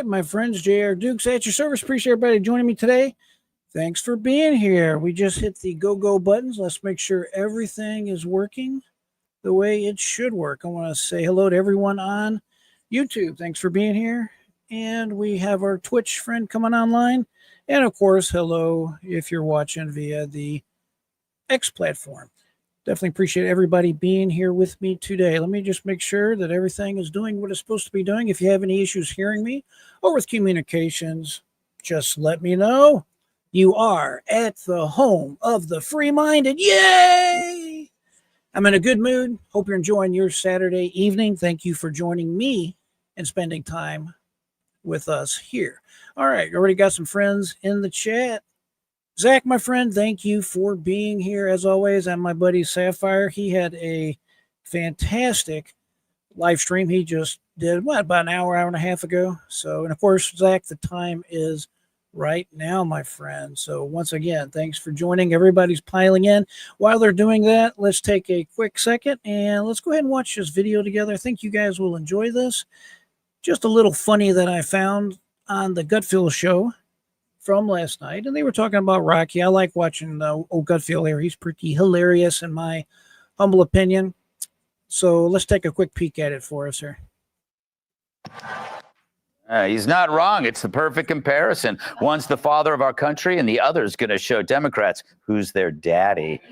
my friends, JR Dukes at your service. Appreciate everybody joining me today. Thanks for being here. We just hit the go buttons. Let's make sure everything is working the way it should work. I want to say hello to everyone on YouTube. Thanks for being here. And we have our Twitch friend coming online. And of course, hello if you're watching via the X platform. Definitely appreciate everybody being here with me today. Let me just make sure that everything is doing what it's supposed to be doing. If you have any issues hearing me or with communications, just let me know. You are at the home of the free-minded. Yay! I'm in a good mood. Hope you're enjoying your Saturday evening. Thank you for joining me and spending time with us here. All right, already got some friends in the chat. Zach, my friend, thank you for being here. As always, I'm my buddy Sapphire. He had a fantastic live stream. He just did, about an hour and a half ago. So, and of course, Zach, the time is right now, my friend. So once again, thanks for joining. Everybody's piling in. While they're doing that, let's take a quick second and let's go ahead and watch this video together. I think you guys will enjoy this. Just a little funny that I found on the Gutfield show from last night, and they were talking about Rocky. I like watching old Gutfield here. He's pretty hilarious in my humble opinion. So let's take a quick peek at it for us here. He's not wrong. It's the perfect comparison. One's the father of our country, and the other's going to show Democrats who's their daddy.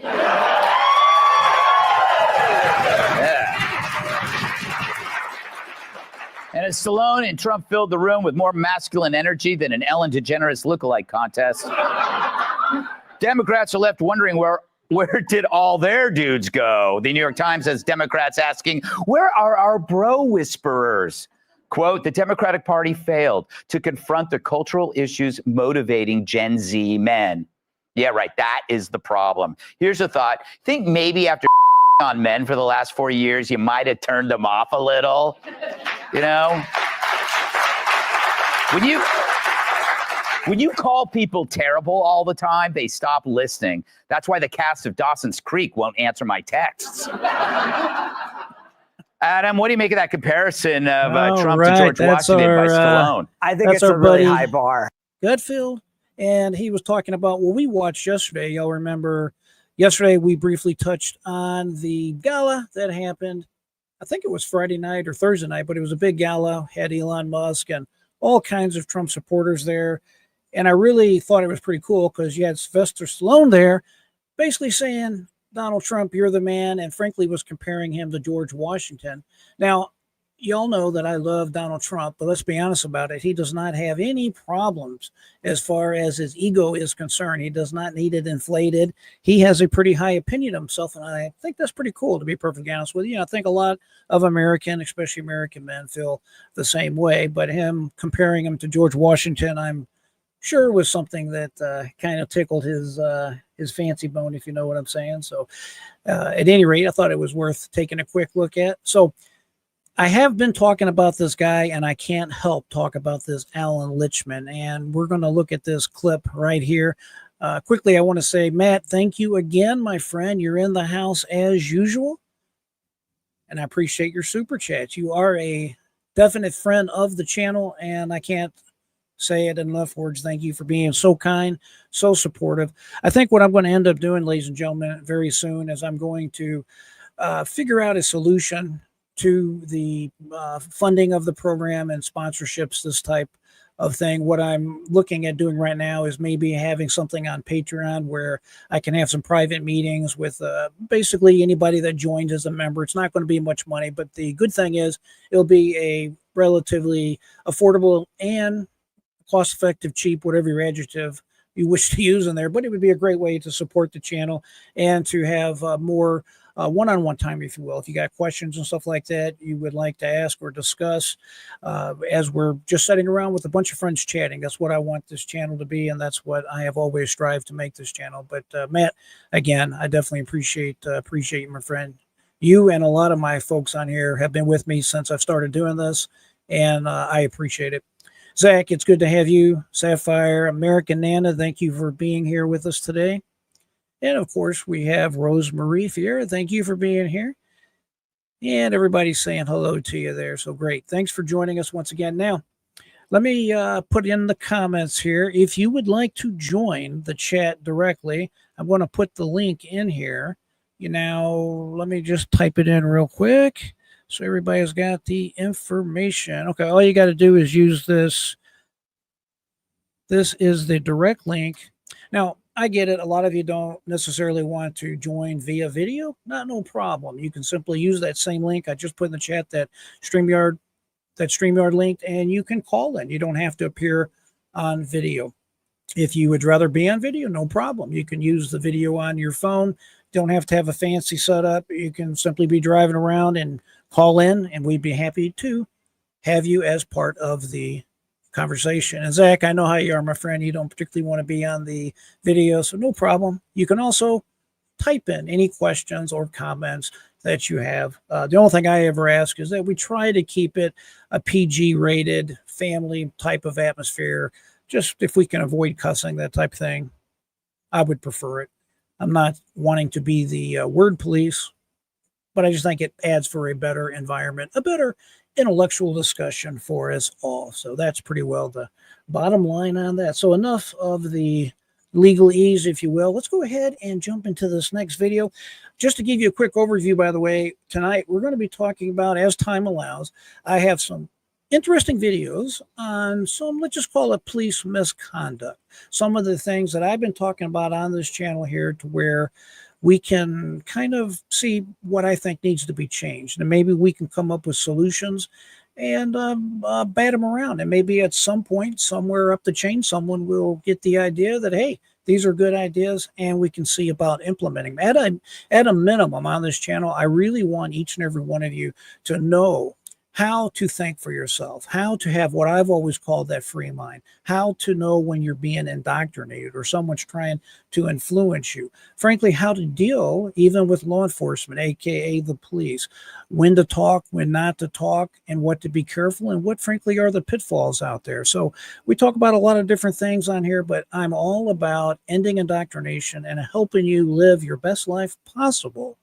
And as Stallone and Trump filled the room with more masculine energy than an Ellen DeGeneres lookalike contest, Democrats are left wondering where did all their dudes go? The New York Times has Democrats asking, where are our bro whisperers? Quote, the Democratic Party failed to confront the cultural issues motivating Gen Z men. Yeah, right. That is the problem. Here's a thought. Think maybe after on men for the last 4 years, you might have turned them off a little. You know, when you call people terrible all the time, they stop listening. That's why the cast of Dawson's Creek won't answer my texts. Adam, what do you make of that comparison of Trump to George Washington by Stallone? I think it's a really high bar. Gutfield, and he was talking about what we watched yesterday. Y'all remember yesterday we briefly touched on the gala that happened. I think it was Friday night or Thursday night, but it was a big gala, had Elon Musk and all kinds of Trump supporters there. And I really thought it was pretty cool because you had Sylvester Stallone there basically saying, Donald Trump, you're the man, and frankly was comparing him to George Washington. Now, y'all know that I love Donald Trump, but let's be honest about it. He does not have any problems as far as his ego is concerned. He does not need it inflated. He has a pretty high opinion of himself, and I think that's pretty cool, to be perfectly honest with you. I think a lot of especially American men, feel the same way, but him comparing him to George Washington, I'm sure was something that kind of tickled his fancy bone, if you know what I'm saying. So at any rate, I thought it was worth taking a quick look at. So I have been talking about this guy, and I can't help talk about this Alan Lichtman, and we're going to look at this clip right here. Quickly, I want to say, Matt, thank you again, my friend. You're in the house as usual, and I appreciate your super chats. You are a definite friend of the channel, and I can't say it in enough words. Thank you for being so kind, so supportive. I think what I'm going to end up doing, ladies and gentlemen, very soon is I'm going to figure out a solution to the funding of the program and sponsorships, this type of thing. What I'm looking at doing right now is maybe having something on Patreon where I can have some private meetings with basically anybody that joins as a member. It's not going to be much money, but the good thing is it'll be a relatively affordable and cost-effective, cheap, whatever your adjective you wish to use in there, but it would be a great way to support the channel and to have more one-on-one time, if you will. If you got questions and stuff like that you would like to ask or discuss, as we're just sitting around with a bunch of friends chatting. That's what I want this channel to be, and that's what I have always strived to make this channel. But Matt, again, I definitely appreciate you, my friend. You and a lot of my folks on here have been with me since I've started doing this, and I appreciate it. Zach, it's good to have you. Sapphire, American Nana, thank you for being here with us today. And of course, we have Rosemarie here. Thank you for being here. And everybody's saying hello to you there. So great. Thanks for joining us once again. Now, Let me put in the comments here. If you would like to join the chat directly, I'm going to put the link in here. Let me just type it in real quick so everybody's got the information. Okay, all you got to do is use this. This is the direct link. Now, I get it. A lot of you don't necessarily want to join via video. No problem. You can simply use that same link I just put in the chat, that StreamYard link, and you can call in. You don't have to appear on video. If you would rather be on video, no problem. You can use the video on your phone. Don't have to have a fancy setup. You can simply be driving around and call in, and we'd be happy to have you as part of the conversation. And Zach, I know how you are, my friend. You don't particularly want to be on the video, so no problem. You can also type in any questions or comments that you have. The only thing I ever ask is that we try to keep it a PG rated family type of atmosphere. Just if we can avoid cussing, that type of thing, I would prefer it. I'm not wanting to be the word police, but I just think it adds for a better environment, a better intellectual discussion for us all. So that's pretty well the bottom line on that. So enough of the legalese, if you will. Let's go ahead and jump into this next video. Just to give you a quick overview, by the way, tonight we're going to be talking about, as time allows, I have some interesting videos on some, let's just call it police misconduct. Some of the things that I've been talking about on this channel here, to where we can kind of see what I think needs to be changed. And maybe we can come up with solutions and bat them around. And maybe at some point, somewhere up the chain, someone will get the idea that, hey, these are good ideas, and we can see about implementing them. At a minimum on this channel, I really want each and every one of you to know how to think for yourself, how to have what I've always called that free mind, how to know when you're being indoctrinated or someone's trying to influence you. Frankly, how to deal even with law enforcement, aka the police, when to talk, when not to talk, and what to be careful, and what frankly are the pitfalls out there. So we talk about a lot of different things on here, but I'm all about ending indoctrination and helping you live your best life possible.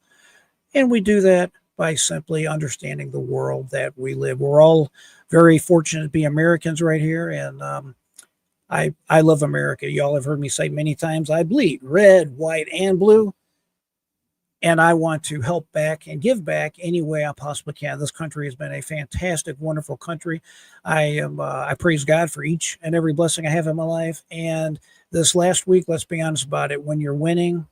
And we do that by simply understanding the world that we live. We're all very fortunate to be Americans right here, and I love America. Y'all have heard me say many times, I bleed red, white, and blue, and I want to help back and give back any way I possibly can. This country has been a fantastic, wonderful country. I praise God for each and every blessing I have in my life, and this last week, let's be honest about it, when you're winning,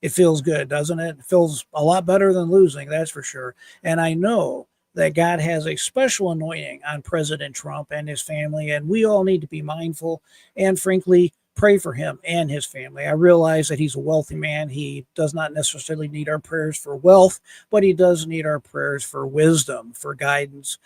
it feels good, doesn't it? It feels a lot better than losing, that's for sure. And I know that God has a special anointing on President Trump and his family, and we all need to be mindful and, frankly, pray for him and his family. I realize that he's a wealthy man. He does not necessarily need our prayers for wealth, but he does need our prayers for wisdom, for guidance,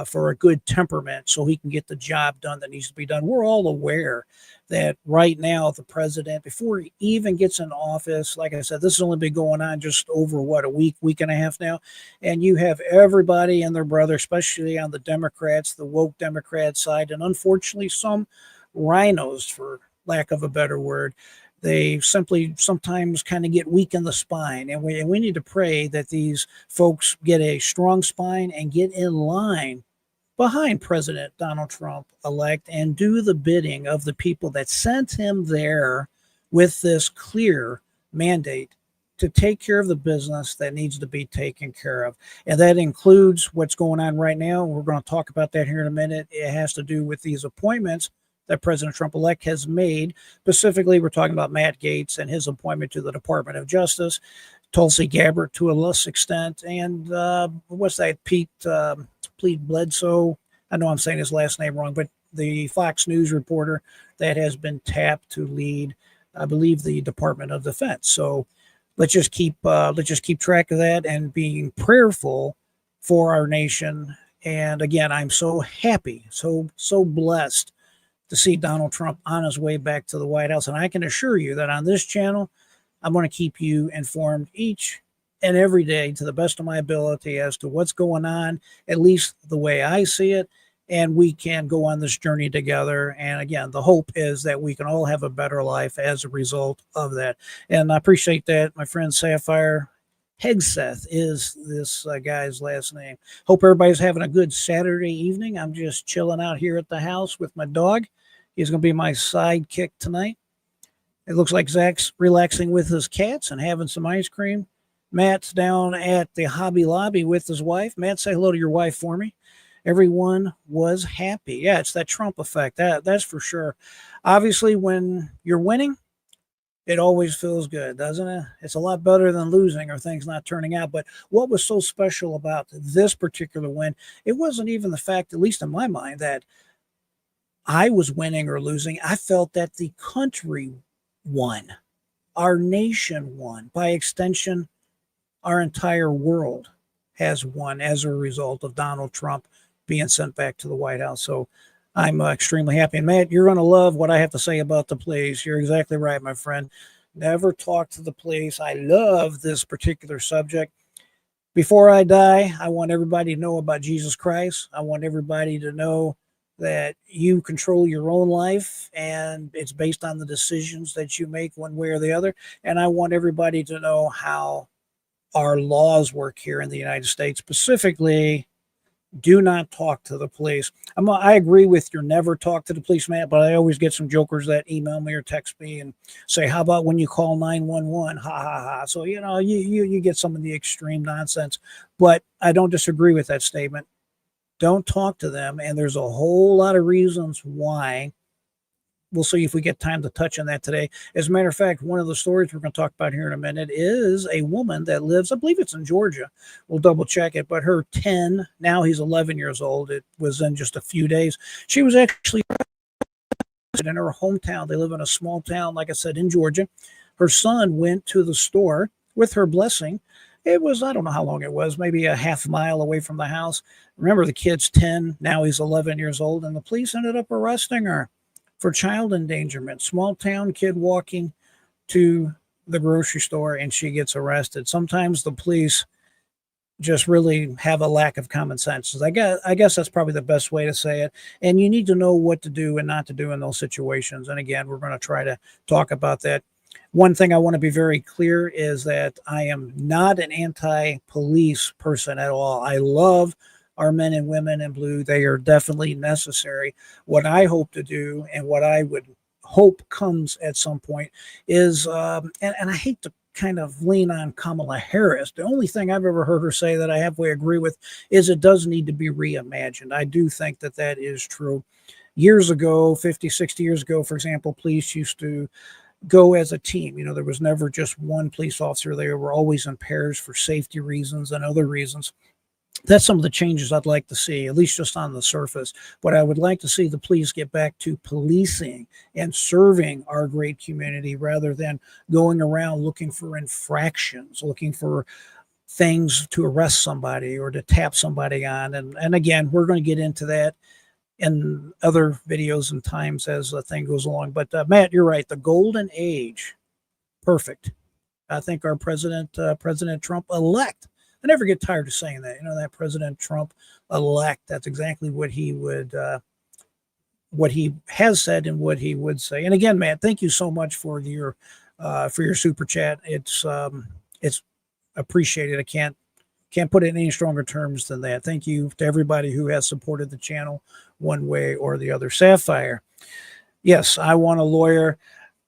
for a good temperament, so he can get the job done that needs to be done. We're all aware that right now the president, before he even gets in office, like I said, this has only been going on just over a week and a half now, and you have everybody and their brother, especially on the Democrats, the woke Democrat side, and unfortunately some rhinos, for lack of a better word, they simply sometimes kind of get weak in the spine, and we need to pray that these folks get a strong spine and get in line behind President Donald Trump elect and do the bidding of the people that sent him there with this clear mandate to take care of the business that needs to be taken care of. And that includes what's going on right now. We're going to talk about that here in a minute. It has to do with these appointments that President Trump elect has made. Specifically, we're talking about Matt Gaetz and his appointment to the Department of Justice, Tulsi Gabbard to a less extent, and what's that, Pete Bledsoe? I know I'm saying his last name wrong, but the Fox News reporter that has been tapped to lead, I believe, the Department of Defense. So let's just keep track of that and being prayerful for our nation. And again, I'm so happy, so blessed to see Donald Trump on his way back to the White House. And I can assure you that on this channel, I'm going to keep you informed each and every day to the best of my ability as to what's going on, at least the way I see it, and we can go on this journey together. And again, the hope is that we can all have a better life as a result of that. And I appreciate that, my friend Sapphire. Hegseth is this guy's last name. Hope everybody's having a good Saturday evening. I'm just chilling out here at the house with my dog. He's going to be my sidekick tonight. It looks like Zach's relaxing with his cats and having some ice cream. Matt's down at the Hobby Lobby with his wife. Matt, say hello to your wife for me. Everyone was happy. Yeah, it's that Trump effect. That's for sure. Obviously, when you're winning, it always feels good, doesn't it? It's a lot better than losing or things not turning out. But what was so special about this particular win, it wasn't even the fact, at least in my mind, that I was winning or losing. I felt that the country won. Our nation won. By extension, our entire world has won as a result of Donald Trump being sent back to the White House. So I'm extremely happy. And Matt, you're going to love what I have to say about the police. You're exactly right, my friend. Never talk to the police. I love this particular subject. Before I die, I want everybody to know about Jesus Christ. I want everybody to know that you control your own life and it's based on the decisions that you make one way or the other. And I want everybody to know how our laws work here in the United States. Specifically, do not talk to the police. I agree with your never talk to the police, Matt, but I always get some jokers that email me or text me and say, how about when you call 911? Ha, ha, ha. So, you get some of the extreme nonsense, but I don't disagree with that statement. Don't talk to them. And there's a whole lot of reasons why. We'll see if we get time to touch on that today. As a matter of fact, one of the stories we're going to talk about here in a minute is a woman that lives, I believe it's in Georgia. We'll double check it, but her 10, now he's 11 years old. It was in just a few days. She was actually in her hometown. They live in a small town, like I said, in Georgia. Her son went to the store with her blessing. It was, I don't know how long it was, maybe a half mile away from the house. Remember, the kid's 10, now he's 11 years old, and the police ended up arresting her for child endangerment. Small town kid walking to the grocery store and she gets arrested. Sometimes the police just really have a lack of common sense. I guess that's probably the best way to say it. And you need to know what to do and not to do in those situations. And again, we're going to try to talk about that. One thing I want to be very clear is that I am not an anti-police person at all. I love our men and women in blue. They are definitely necessary. What I hope to do and what I would hope comes at some point is, and I hate to kind of lean on Kamala Harris. The only thing I've ever heard her say that I halfway agree with is it does need to be reimagined. I do think that that is true. Years ago, 50, 60 years ago, for example, police used to go as a team. There was never just one police officer. They were always in pairs for safety reasons and other reasons. That's some of the changes I'd like to see, at least just on the surface. But I would like to see the police get back to policing and serving our great community rather than going around looking for infractions, looking for things to arrest somebody or to tap somebody on. And again, we're going to get into that in other videos and times as the thing goes along. But Matt, you're right. The golden age, perfect. I think our President Trump-elect, I never get tired of saying that. That President Trump-elect, that's exactly what he would, what he has said and what he would say. And again, Matt, thank you so much for your super chat. It's appreciated. I can't put it in any stronger terms than that. Thank you to everybody who has supported the channel one way or the other. Sapphire, yes, I want a lawyer.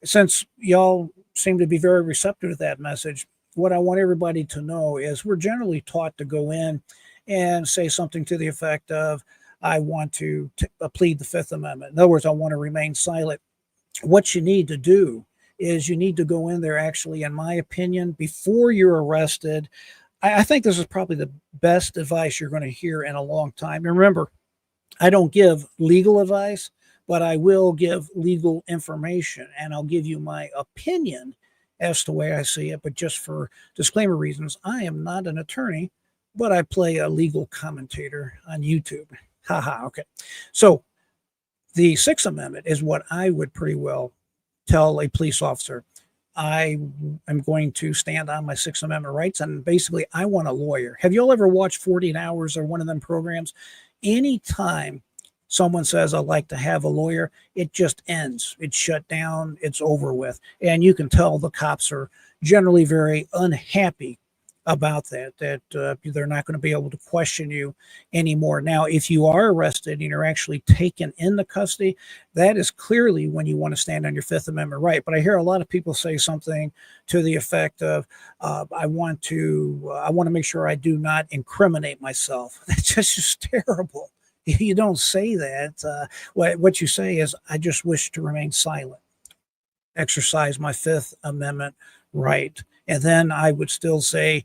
Since y'all seem to be very receptive to that message, what I want everybody to know is we're generally taught to go in and say something to the effect of, I want to plead the Fifth Amendment. In other words, I want to remain silent. What you need to do is you need to go in there, actually, in my opinion, before you're arrested. I think this is probably the best advice you're going to hear in a long time. And remember, I don't give legal advice, but I will give legal information, and I'll give you my opinion as to the way I see it. But just for disclaimer reasons, I am not an attorney, but I play a legal commentator on YouTube. Haha, okay. So the Sixth Amendment is what I would pretty well tell a police officer. I am going to stand on my Sixth Amendment rights, and basically I want a lawyer. Have you all ever watched 48 Hours or one of them programs? Anytime someone says, I'd like to have a lawyer, it just ends. It's shut down. It's over with. And you can tell the cops are generally very unhappy about that they're not going to be able to question you anymore. Now, if you are arrested and you're actually taken into custody, that is clearly when you want to stand on your Fifth Amendment right. But I hear a lot of people say something to the effect of, I want to make sure I do not incriminate myself. That's just terrible. You don't say that. What you say is, I just wish to remain silent, exercise my Fifth Amendment right. And then I would still say,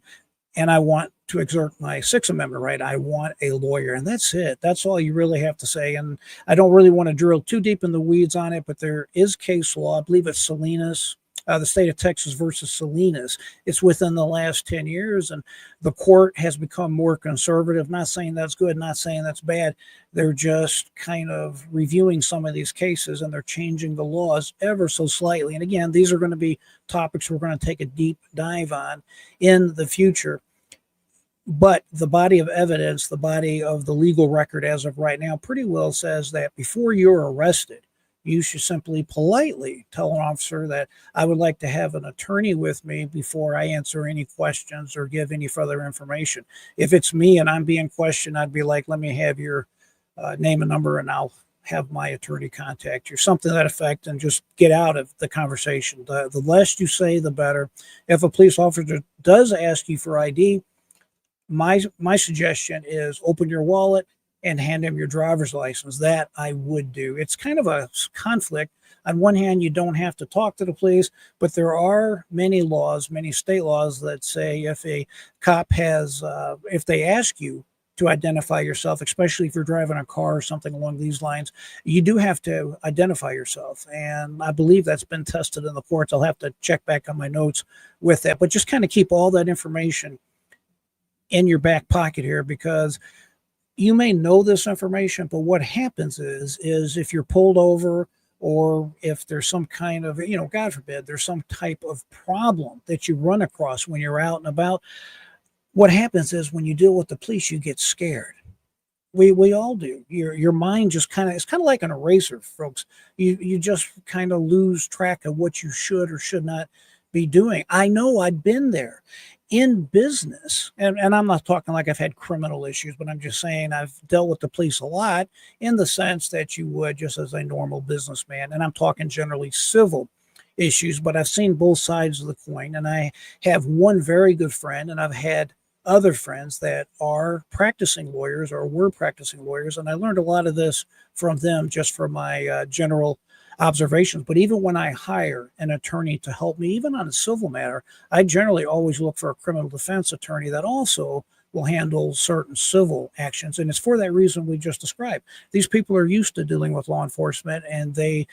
and I want to exert my Sixth Amendment right. I want a lawyer. And that's it. That's all you really have to say. And I don't really want to drill too deep in the weeds on it, but there is case law. I believe it's Salinas, the state of Texas versus Salinas. It's within the last 10 years, and the court has become more conservative. Not saying that's good, not saying that's bad. They're just kind of reviewing some of these cases, and they're changing the laws ever so slightly. And again, these are going to be topics we're going to take a deep dive on in the future. But the body of evidence, the body of the legal record as of right now, pretty well says that before you're arrested, you should simply politely tell an officer that I would like to have an attorney with me before I answer any questions or give any further information. If it's me and I'm being questioned, I'd be like, let me have your name and number, and I'll have my attorney contact you, something to that effect, and just get out of the conversation. The less you say, the better. If a police officer does ask you for ID, my suggestion is open your wallet and hand him your driver's license. That I would do. It's kind of a conflict. On one hand, you don't have to talk to the police, but there are many laws, many state laws that say if a cop has, if they ask you to identify yourself, especially if you're driving a car or something along these lines, you do have to identify yourself. And I believe that's been tested in the courts. I'll have to check back on my notes with that, but just kind of keep all that information in your back pocket here, because you may know this information, but what happens is if you're pulled over, or if there's some kind of, God forbid, there's some type of problem that you run across when you're out and about, what happens is when you deal with the police, you get scared. We all do. Your mind just it's kind of like an eraser, folks. You just kind of lose track of what you should or should not be doing. I know I've been there. In business, and I'm not talking like I've had criminal issues, but I'm just saying I've dealt with the police a lot in the sense that you would just as a normal businessman. And I'm talking generally civil issues, but I've seen both sides of the coin. And I have one very good friend, and I've had other friends that are practicing lawyers or were practicing lawyers. And I learned a lot of this from them just from my general observations. But even when I hire an attorney to help me, even on a civil matter, I generally always look for a criminal defense attorney that also will handle certain civil actions. And it's for that reason we just described. These people are used to dealing with law enforcement, and they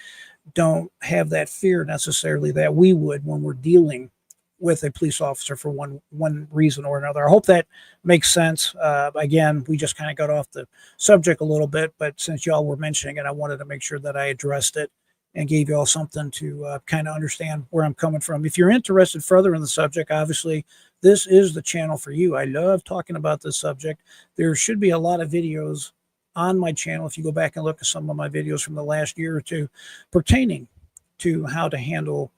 don't have that fear necessarily that we would when we're dealing with a police officer for one reason or another. I hope that makes sense. Again, we just kind of got off the subject a little bit, but since y'all were mentioning it, I wanted to make sure that I addressed it and gave you all something to kind of understand where I'm coming from. If you're interested further in the subject, obviously, this is the channel for you. I love talking about this subject. There should be a lot of videos on my channel, if you go back and look at some of my videos from the last year or two, pertaining to how to handle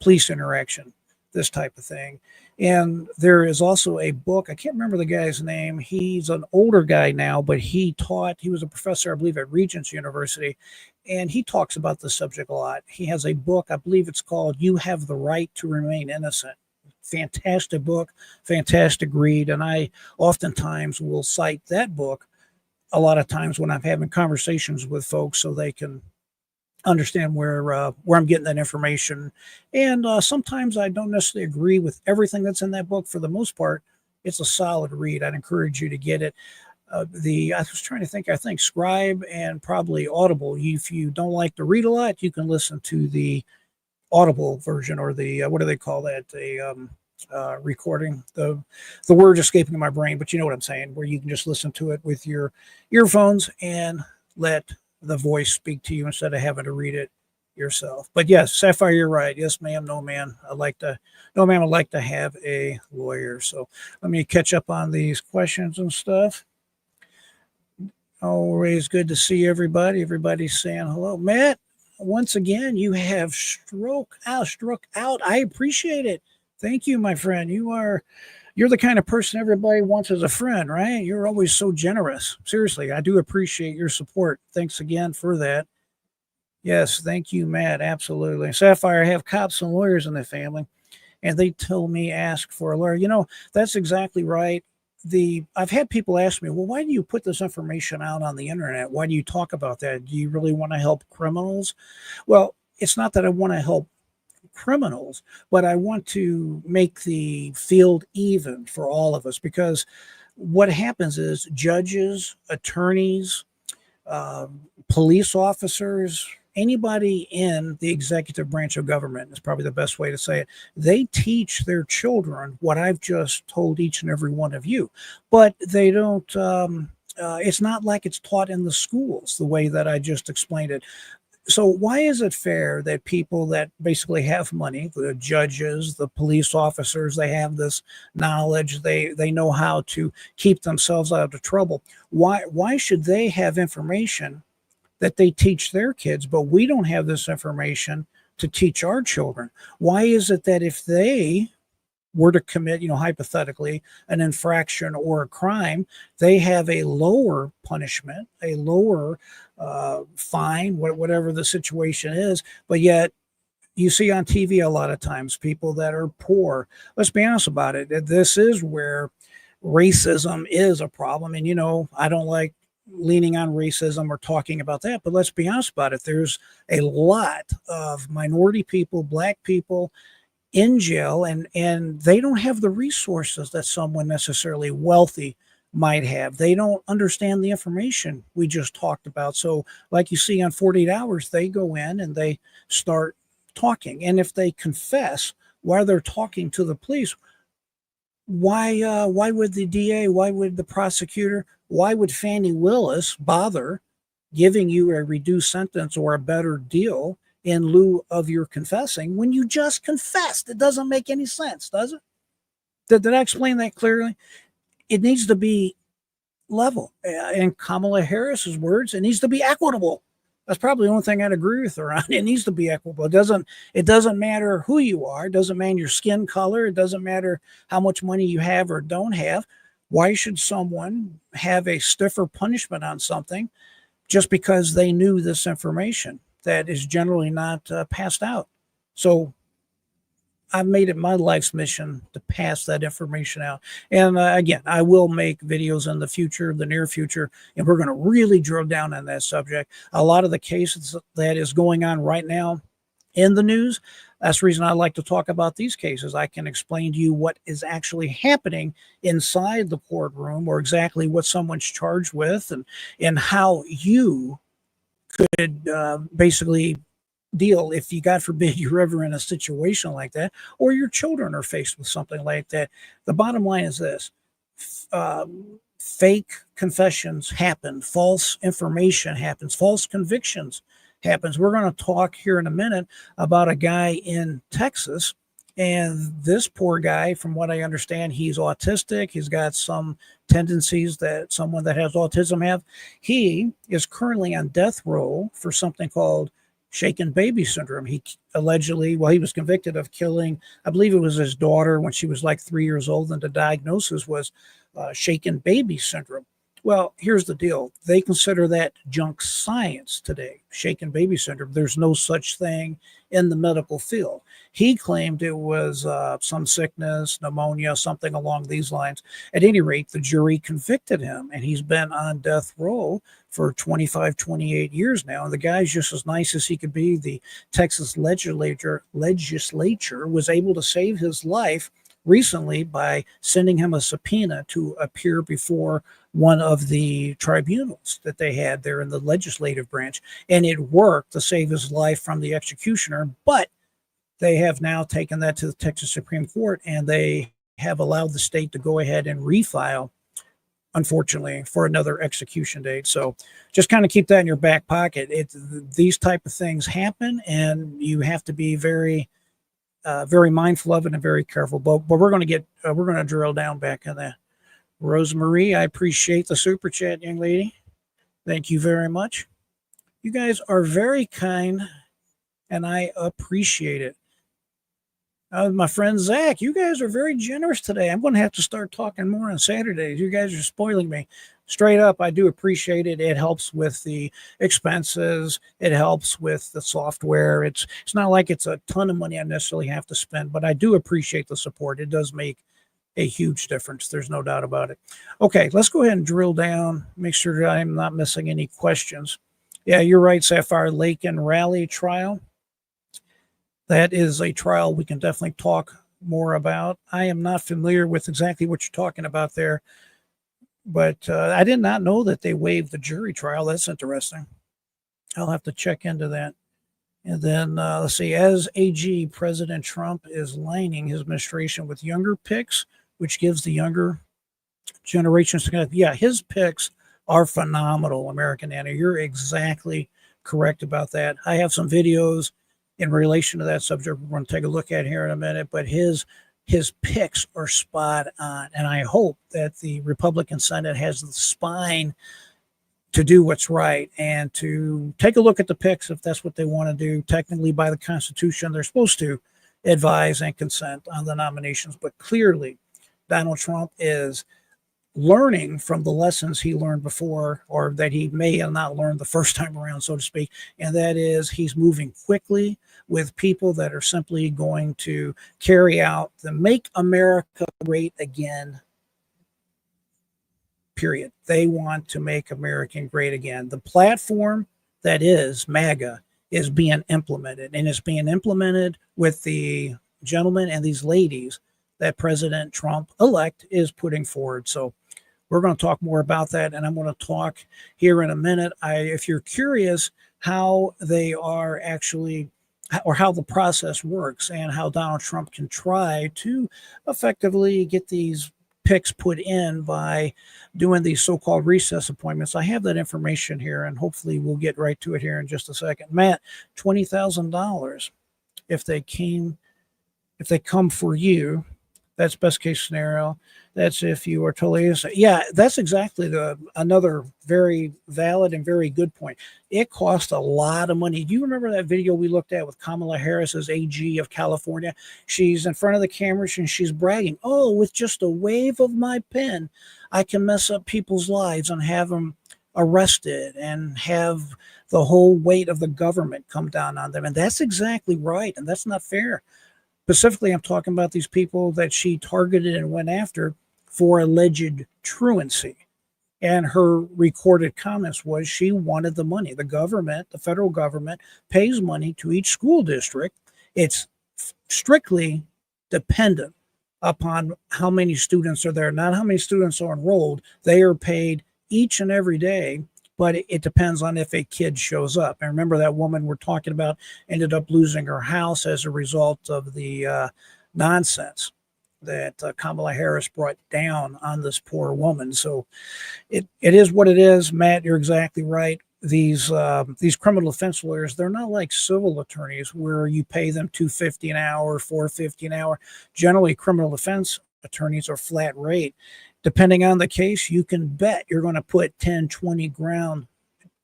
police interaction, this type of thing. And there is also a book. I can't remember the guy's name. He's an older guy now, but he was a professor, I believe, at Regents University. And he talks about this subject a lot. He has a book, I believe it's called You Have the Right to Remain Innocent. Fantastic book, fantastic read. And I oftentimes will cite that book a lot of times when I'm having conversations with folks so they can understand where I'm getting that information. And sometimes I don't necessarily agree with everything that's in that book. For the most part, it's a solid read. I'd encourage you to get it. I was trying to think, I think Scribe and probably Audible. If you don't like to read a lot, you can listen to the Audible version, or the, what do they call that? Recording. The word's escaping my brain, but you know what I'm saying, where you can just listen to it with your earphones and let the voice speak to you instead of having to read it yourself. But yes, Sapphire, you're right. Yes, ma'am. No, man. I'd like to have a lawyer. So let me catch up on these questions and stuff. Always good to see everybody. Everybody's saying hello. Matt, once again, you have struck out. I appreciate it. Thank you, my friend. You're the kind of person everybody wants as a friend, right? You're always so generous. Seriously, I do appreciate your support. Thanks again for that. Yes, thank you, Matt. Absolutely. Sapphire, I have cops and lawyers in the family, and they told me ask for a lawyer. That's exactly right. I've had people ask me, well, why do you put this information out on the internet? Why do you talk about that? Do you really want to help criminals? Well, it's not that I want to help criminals, but I want to make the field even for all of us, because what happens is judges, attorneys, police officers, anybody in the executive branch of government is probably the best way to say it. They teach their children what I've just told each and every one of you, but they don't. It's not like it's taught in the schools the way that I just explained it. So why is it fair that people that basically have money, the judges, the police officers, they have this knowledge, they know how to keep themselves out of trouble? Why should they have information that they teach their kids, but we don't have this information to teach our children? Why is it that if they were to commit, hypothetically, an infraction or a crime, they have a lower punishment, a lower fine, whatever the situation is, but yet you see on TV a lot of times people that are poor. Let's be honest about it. This is where racism is a problem. And, I don't like leaning on racism or talking about that, but let's be honest about it. There's a lot of minority people, black people in jail, and they don't have the resources that someone necessarily wealthy might have. They don't understand the information we just talked about. So like you see on 48 Hours, they go in and they start talking. And if they confess while they're talking to the police, why would the DA, why would the prosecutor, why would Fannie Willis bother giving you a reduced sentence or a better deal in lieu of your confessing when you just confessed? It doesn't make any sense, does it? Did I explain that clearly? It needs to be level. In Kamala Harris's words, it needs to be equitable. That's probably the only thing I'd agree with her on. It needs to be equitable. It doesn't matter who you are. It doesn't matter your skin color. It doesn't matter how much money you have or don't have. Why should someone have a stiffer punishment on something just because they knew this information that is generally not passed out? So I've made it my life's mission to pass that information out. And again, I will make videos in the future, the near future, and we're going to really drill down on that subject. A lot of the cases that is going on right now in the news, that's the reason I like to talk about these cases. I can explain to you what is actually happening inside the courtroom, or exactly what someone's charged with, and how you could basically deal if you, God forbid, you're ever in a situation like that, or your children are faced with something like that. The bottom line is this: fake confessions happen, false information happens, false convictions happens. We're going to talk here in a minute about a guy in Texas, and this poor guy, from what I understand, he's autistic. He's got some tendencies that someone that has autism have. He is currently on death row for something called shaken baby syndrome. He allegedly, he was convicted of killing, I believe it was his daughter when she was like 3 years old, and the diagnosis was shaken baby syndrome. Well, here's the deal. They consider that junk science today, shaken baby syndrome. There's no such thing in the medical field. He claimed it was some sickness, pneumonia, something along these lines. At any rate, the jury convicted him, and he's been on death row for 25, 28 years now. And the guy's just as nice as he could be. The Texas legislature was able to save his life recently by sending him a subpoena to appear before one of the tribunals that they had there in the legislative branch. And it worked to save his life from the executioner. But they have now taken that to the Texas Supreme Court, and they have allowed the state to go ahead and refile, unfortunately, for another execution date. So just kind of keep that in your back pocket. These type of things happen, and you have to be very mindful of it and very careful. But we're going to drill down back in that. Rosemarie, I appreciate the super chat, young lady. Thank you very much. You guys are very kind, and I appreciate it. My friend Zach, you guys are very generous today. I'm going to have to start talking more on Saturdays. You guys are spoiling me. Straight up, I do appreciate it. It helps with the expenses. It helps with the software. It's not like it's a ton of money I necessarily have to spend, but I do appreciate the support. It does make a huge difference. There's no doubt about it. Okay, let's go ahead and drill down, make sure that I'm not missing any questions. Yeah, you're right, Sapphire Lake and Raleigh trial. That is a trial we can definitely talk more about. I am not familiar with exactly what you're talking about there, but I did not know that they waived the jury trial. That's interesting. I'll have to check into that. And then let's see, as AG, President Trump is lining his administration with younger picks, which gives the younger generations to kind of, yeah, his picks are phenomenal, American Anna. You're exactly correct about that. I have some videos in relation to that subject we're going to take a look at here in a minute, but his picks are spot on. And I hope that the Republican Senate has the spine to do what's right and to take a look at the picks if that's what they want to do. Technically, by the Constitution, they're supposed to advise and consent on the nominations. But clearly, Donald Trump is learning from the lessons he learned before, or that he may have not learned the first time around, so to speak. And that is he's moving quickly with people that are simply going to carry out the Make America Great Again, period. They want to make America great again. The platform that is MAGA is being implemented, and it's being implemented with the gentlemen and these ladies that President Trump-elect is putting forward. So we're going to talk more about that, and I'm going to talk here in a minute. If you're curious how they are actually, or how the process works and how Donald Trump can try to effectively get these picks put in by doing these so-called recess appointments, I have that information here, and hopefully we'll get right to it here in just a second. Matt, $20,000 if they come for you. That's best case scenario. That's if you are totally innocent. Yeah, that's exactly another very valid and very good point. It costs a lot of money. Do you remember that video we looked at with Kamala Harris as AG of California? She's in front of the camera and she's bragging, oh, with just a wave of my pen, I can mess up people's lives and have them arrested and have the whole weight of the government come down on them. And that's exactly right. And that's not fair. Specifically, I'm talking about these people that she targeted and went after for alleged truancy. And her recorded comments was she wanted the money. The government, the federal government, pays money to each school district. It's strictly dependent upon how many students are there, not how many students are enrolled. They are paid each and every day, but it depends on if a kid shows up. And remember that woman we're talking about ended up losing her house as a result of the nonsense that Kamala Harris brought down on this poor woman. So it is what it is. Matt, you're exactly right. These criminal defense lawyers, they're not like civil attorneys where you pay them $250 an hour, $450 an hour. Generally, criminal defense attorneys are flat rate. Depending on the case, you can bet you're going to put 10, 20 grand,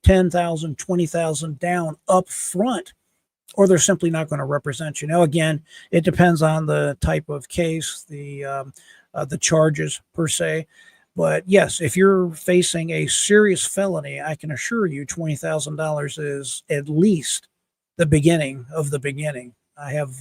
10,000, 20,000 down up front, or they're simply not going to represent you. Now, again, it depends on the type of case, the charges per se. But yes, if you're facing a serious felony, I can assure you $20,000 is at least the beginning of the beginning. I have,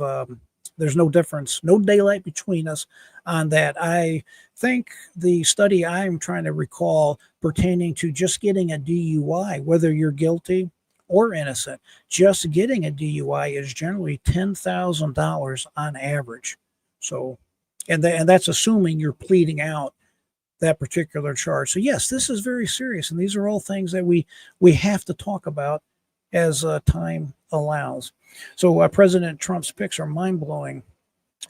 there's no difference, no daylight between us on that. I think the study I'm trying to recall pertaining to just getting a DUI, whether you're guilty or innocent, just getting a DUI is generally $10,000 on average. So, and that's assuming you're pleading out that particular charge. So yes, this is very serious, and these are all things that we have to talk about as time allows. So President Trump's picks are mind-blowing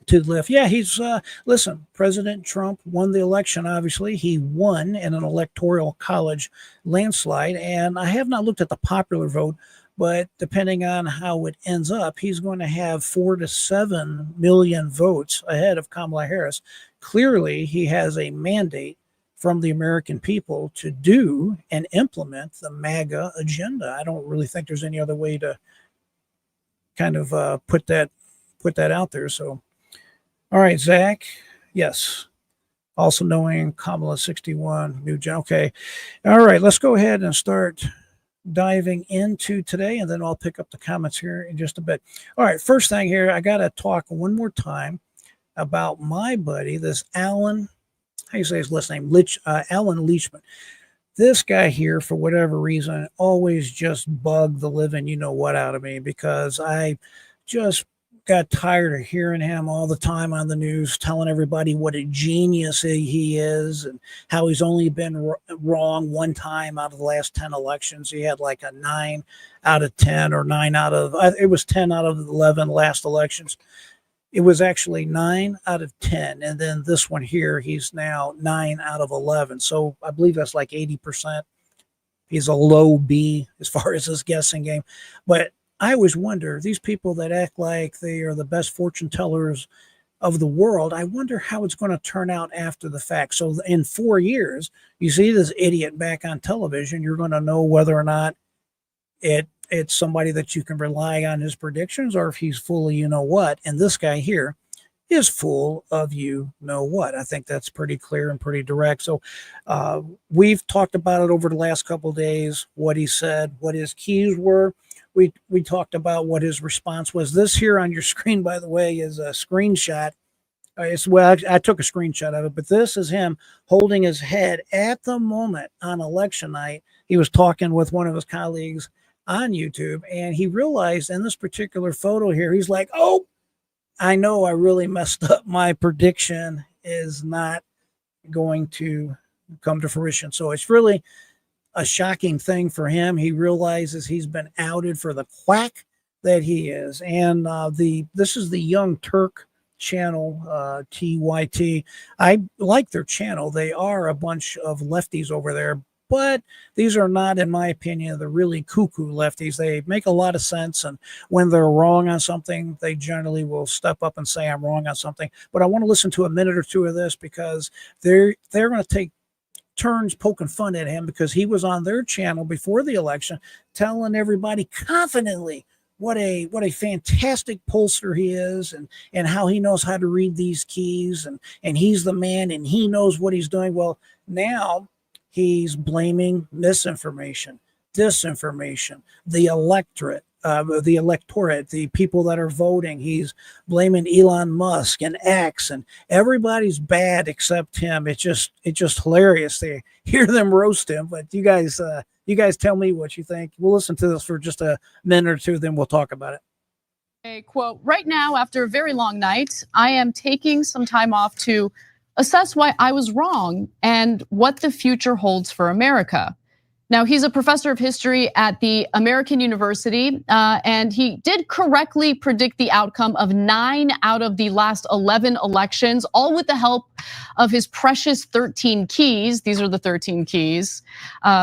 to lift. Yeah, he's listen, President Trump won the election. Obviously, he won in an electoral college landslide, and I have not looked at the popular vote, but depending on how it ends up, he's going to have 4 to 7 million votes ahead of Kamala Harris. Clearly, he has a mandate from the American people to do and implement the MAGA agenda. I don't really think there's any other way to kind of put that out there. So All right, Zach. Yes. Also knowing Kamala 61, New Gen. Okay. All right, let's go ahead and start diving into today, and then I'll pick up the comments here in just a bit. All right, first thing here, I got to talk one more time about my buddy, this Alan, how you say his last name? Alan Leachman. This guy here, for whatever reason, always just bugged the living you know what out of me, because I just got tired of hearing him all the time on the news telling everybody what a genius he is and how he's only been wrong one time out of the last 10 elections. He had like a 9 out of 10 or 9 out of, it was 10 out of 11 last elections. It was actually 9 out of 10. And then this one here, he's now 9 out of 11. So I believe that's like 80%. He's a low B as far as his guessing game. But I always wonder, these people that act like they are the best fortune tellers of the world, I wonder how it's going to turn out after the fact. So in 4 years, you see this idiot back on television, you're going to know whether or not it's somebody that you can rely on his predictions, or if he's full of you know what. And this guy here is full of you know what. I think that's pretty clear and pretty direct. So we've talked about it over the last couple of days, what he said, what his keys were. We talked about what his response was. This here on your screen, by the way, is a screenshot. I took a screenshot of it, but this is him holding his head at the moment on election night. He was talking with one of his colleagues on YouTube, and he realized in this particular photo here, he's like, oh, I know I really messed up. My prediction is not going to come to fruition. So it's really a shocking thing for him. He realizes he's been outed for the quack that he is. And this is the Young Turk channel, TYT. I like their channel. They are a bunch of lefties over there, but these are not, in my opinion, the really cuckoo lefties. They make a lot of sense, and when they're wrong on something, they generally will step up and say I'm wrong on something. But I want to listen to a minute or two of this, because they're going to take turns poking fun at him, because he was on their channel before the election telling everybody confidently what a fantastic pollster he is, and how he knows how to read these keys, and he's the man and he knows what he's doing. Well, now he's blaming misinformation, disinformation, the electorate, the people that are voting. He's blaming Elon Musk and X, and everybody's bad except him. It's just hilarious to hear them roast him. But you guys tell me what you think. We'll listen to this for just a minute or two, then we'll talk about it. A quote: right now, after a very long night, I am taking some time off to assess why I was wrong and what the future holds for America. Now, he's a professor of history at the American University, and he did correctly predict the outcome of 9 out of the last 11 elections, all with the help of his precious 13 keys. These are the 13 keys.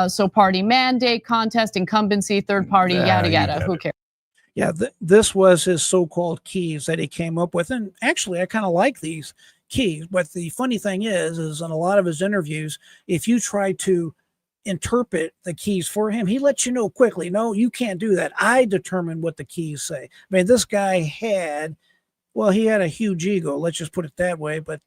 So party mandate, contest, incumbency, third party, yada, yada, who cares? Yeah, this was his so-called keys that he came up with. And actually, I kind of like these keys. But the funny thing is in a lot of his interviews, if you try to interpret the keys for him, he lets you know quickly, no, you can't do that. I determine what the keys say. I mean, this guy had a huge ego. Let's just put it that way. But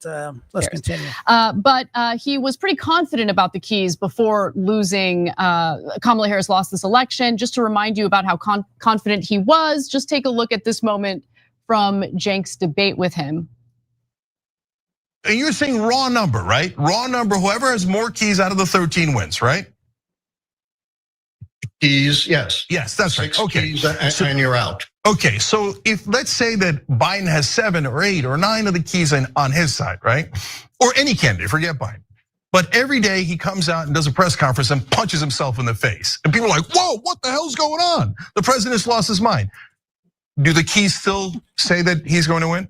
let's continue. But he was pretty confident about the keys before losing. Kamala Harris lost this election. Just to remind you about how confident he was, just take a look at this moment from Cenk's debate with him. And you're saying raw number, right? Raw number, whoever has more keys out of the 13 wins, right? Keys, yes. Yes, that's right. Okay. Keys and you're out. Okay, so if let's say that Biden has 7 or 8 or 9 of the keys on his side, right? Or any candidate, forget Biden. But every day he comes out and does a press conference and punches himself in the face. And people are like, whoa, what the hell's going on? The president's lost his mind. Do the keys still say that he's going to win?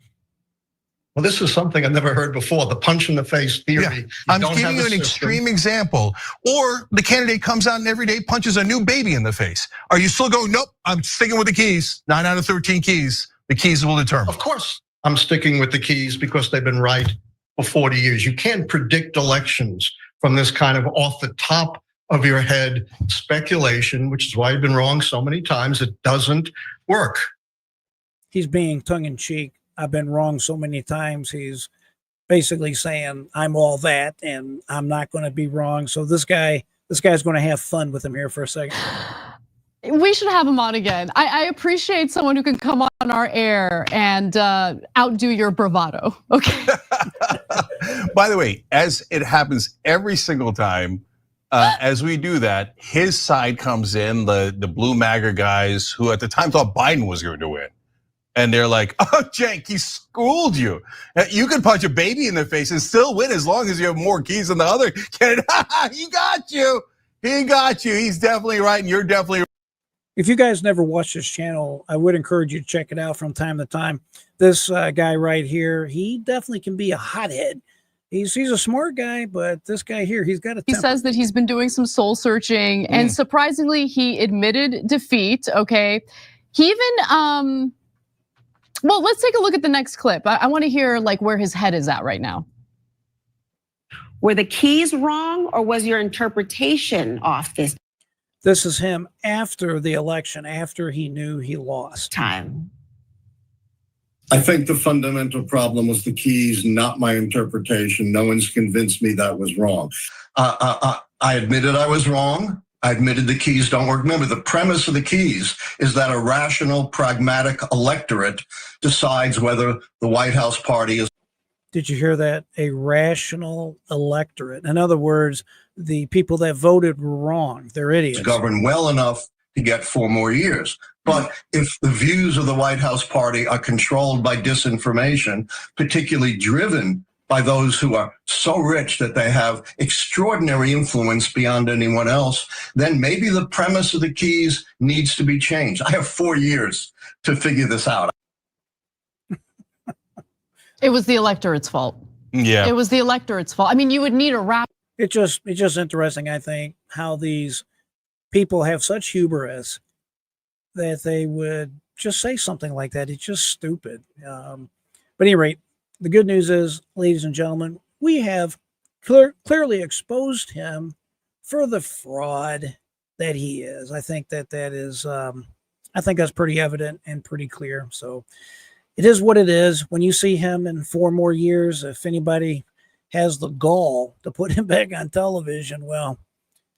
Well, this is something I've never heard before, the punch in the face theory. Yeah. I'm giving you an extreme example. Or the candidate comes out and every day punches a new baby in the face. Are you still going, nope, I'm sticking with the keys, 9 out of 13 keys. The keys will determine. Of course, I'm sticking with the keys because they've been right for 40 years. You can't predict elections from this kind of off the top of your head speculation, which is why you've been wrong so many times. It doesn't work. He's being tongue in cheek. I've been wrong so many times. He's basically saying I'm all that and I'm not going to be wrong. So this guy's going to have fun with him here for a second. We should have him on again. I appreciate someone who can come on our air and outdo your bravado. Okay. By the way, as it happens every single time, as we do that, his side comes in, the blue MAGA guys who at the time thought Biden was going to win. And they're like, oh, Cenk, he schooled you. You can punch a baby in the face and still win as long as you have more keys than the other candidate. He got you. He got you. He's definitely right, and you're definitely right. If you guys never watched this channel, I would encourage you to check it out from time to time. This guy right here, he definitely can be a hothead. He's a smart guy, but this guy here, he's got a temper. He says that he's been doing some soul searching, and surprisingly, he admitted defeat. Okay, he even well, let's take a look at the next clip. I want to hear like where his head is at right now. Were the keys wrong, or was your interpretation off this This is him after the election, after he knew he lost. time? I think the fundamental problem was the keys, not my interpretation. No one's convinced me that was wrong. I admitted I was wrong. I admitted the keys don't work. Remember, the premise of the keys is that a rational, pragmatic electorate decides whether the White House party is. Did you hear that? A rational electorate. In other words, the people that voted were wrong. They're idiots. Governed well enough to get 4 more years. But if the views of the White House party are controlled by disinformation, particularly driven by those who are so rich that they have extraordinary influence beyond anyone else, then maybe the premise of the keys needs to be changed. I have 4 years to figure this out. It was the electorate's fault. Yeah. It was the electorate's fault. I mean, you would need a rap. It's just interesting, I think, how these people have such hubris that they would just say something like that. It's just stupid. But at any rate, the good news is, ladies and gentlemen, we have clearly exposed him for the fraud that he is. I think that is, I think that's pretty evident and pretty clear. So it is what it is. When you see him in 4 more years, if anybody has the gall to put him back on television, well,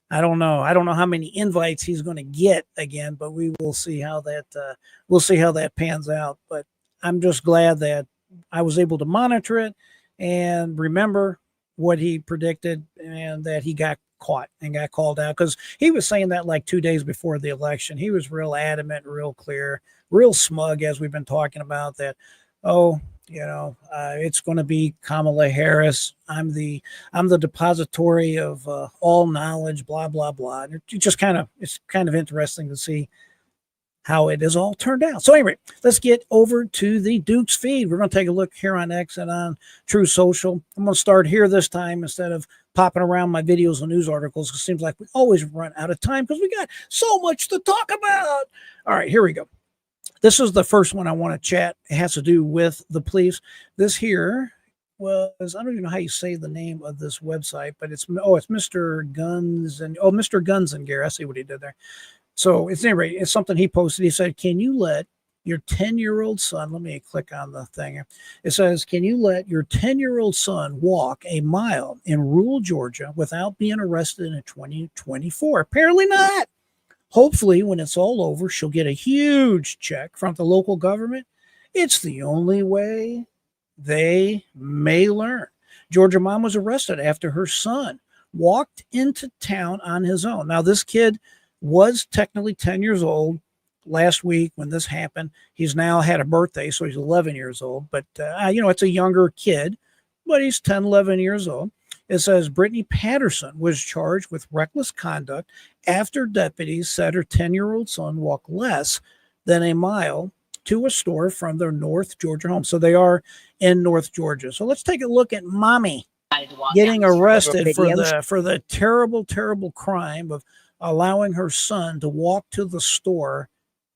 I don't know. I don't know how many invites he's going to get again, but we will see how that pans out. But I'm just glad that I was able to monitor it and remember what he predicted, and that he got caught and got called out, because he was saying that like 2 days before the election. He was real adamant, real clear, real smug, as we've been talking about, that, oh, you know, it's going to be Kamala Harris. I'm the depository of all knowledge, blah, blah, blah. And it's kind of interesting to see how it has all turned out. So anyway, let's get over to the Duke's feed. We're going to take a look here on X and on True Social. I'm going to start here this time instead of popping around my videos and news articles. It seems like we always run out of time because we got so much to talk about. All right, here we go. This is the first one I want to chat. It has to do with the police. This here was, I don't even know how you say the name of this website, but it's Mr. Guns and Mr. Guns and Gear. I see what he did there. So it's anyway, it's something he posted. He said, can you let your 10-year-old son, let me click on the thing. It says, can you let your 10-year-old son walk a mile in rural Georgia without being arrested in 2024? Apparently not. Hopefully, when it's all over, she'll get a huge check from the local government. It's the only way they may learn. Georgia mom was arrested after her son walked into town on his own. Now, this kid was technically 10 years old last week when this happened. He's now had a birthday, so he's 11 years old. But, it's a younger kid, but he's 10, 11 years old. It says Brittany Patterson was charged with reckless conduct after deputies said her 10-year-old son walked less than a mile to a store from their North Georgia home. So they are in North Georgia. So let's take a look at mommy getting arrested for the terrible, terrible crime of allowing her son to walk to the store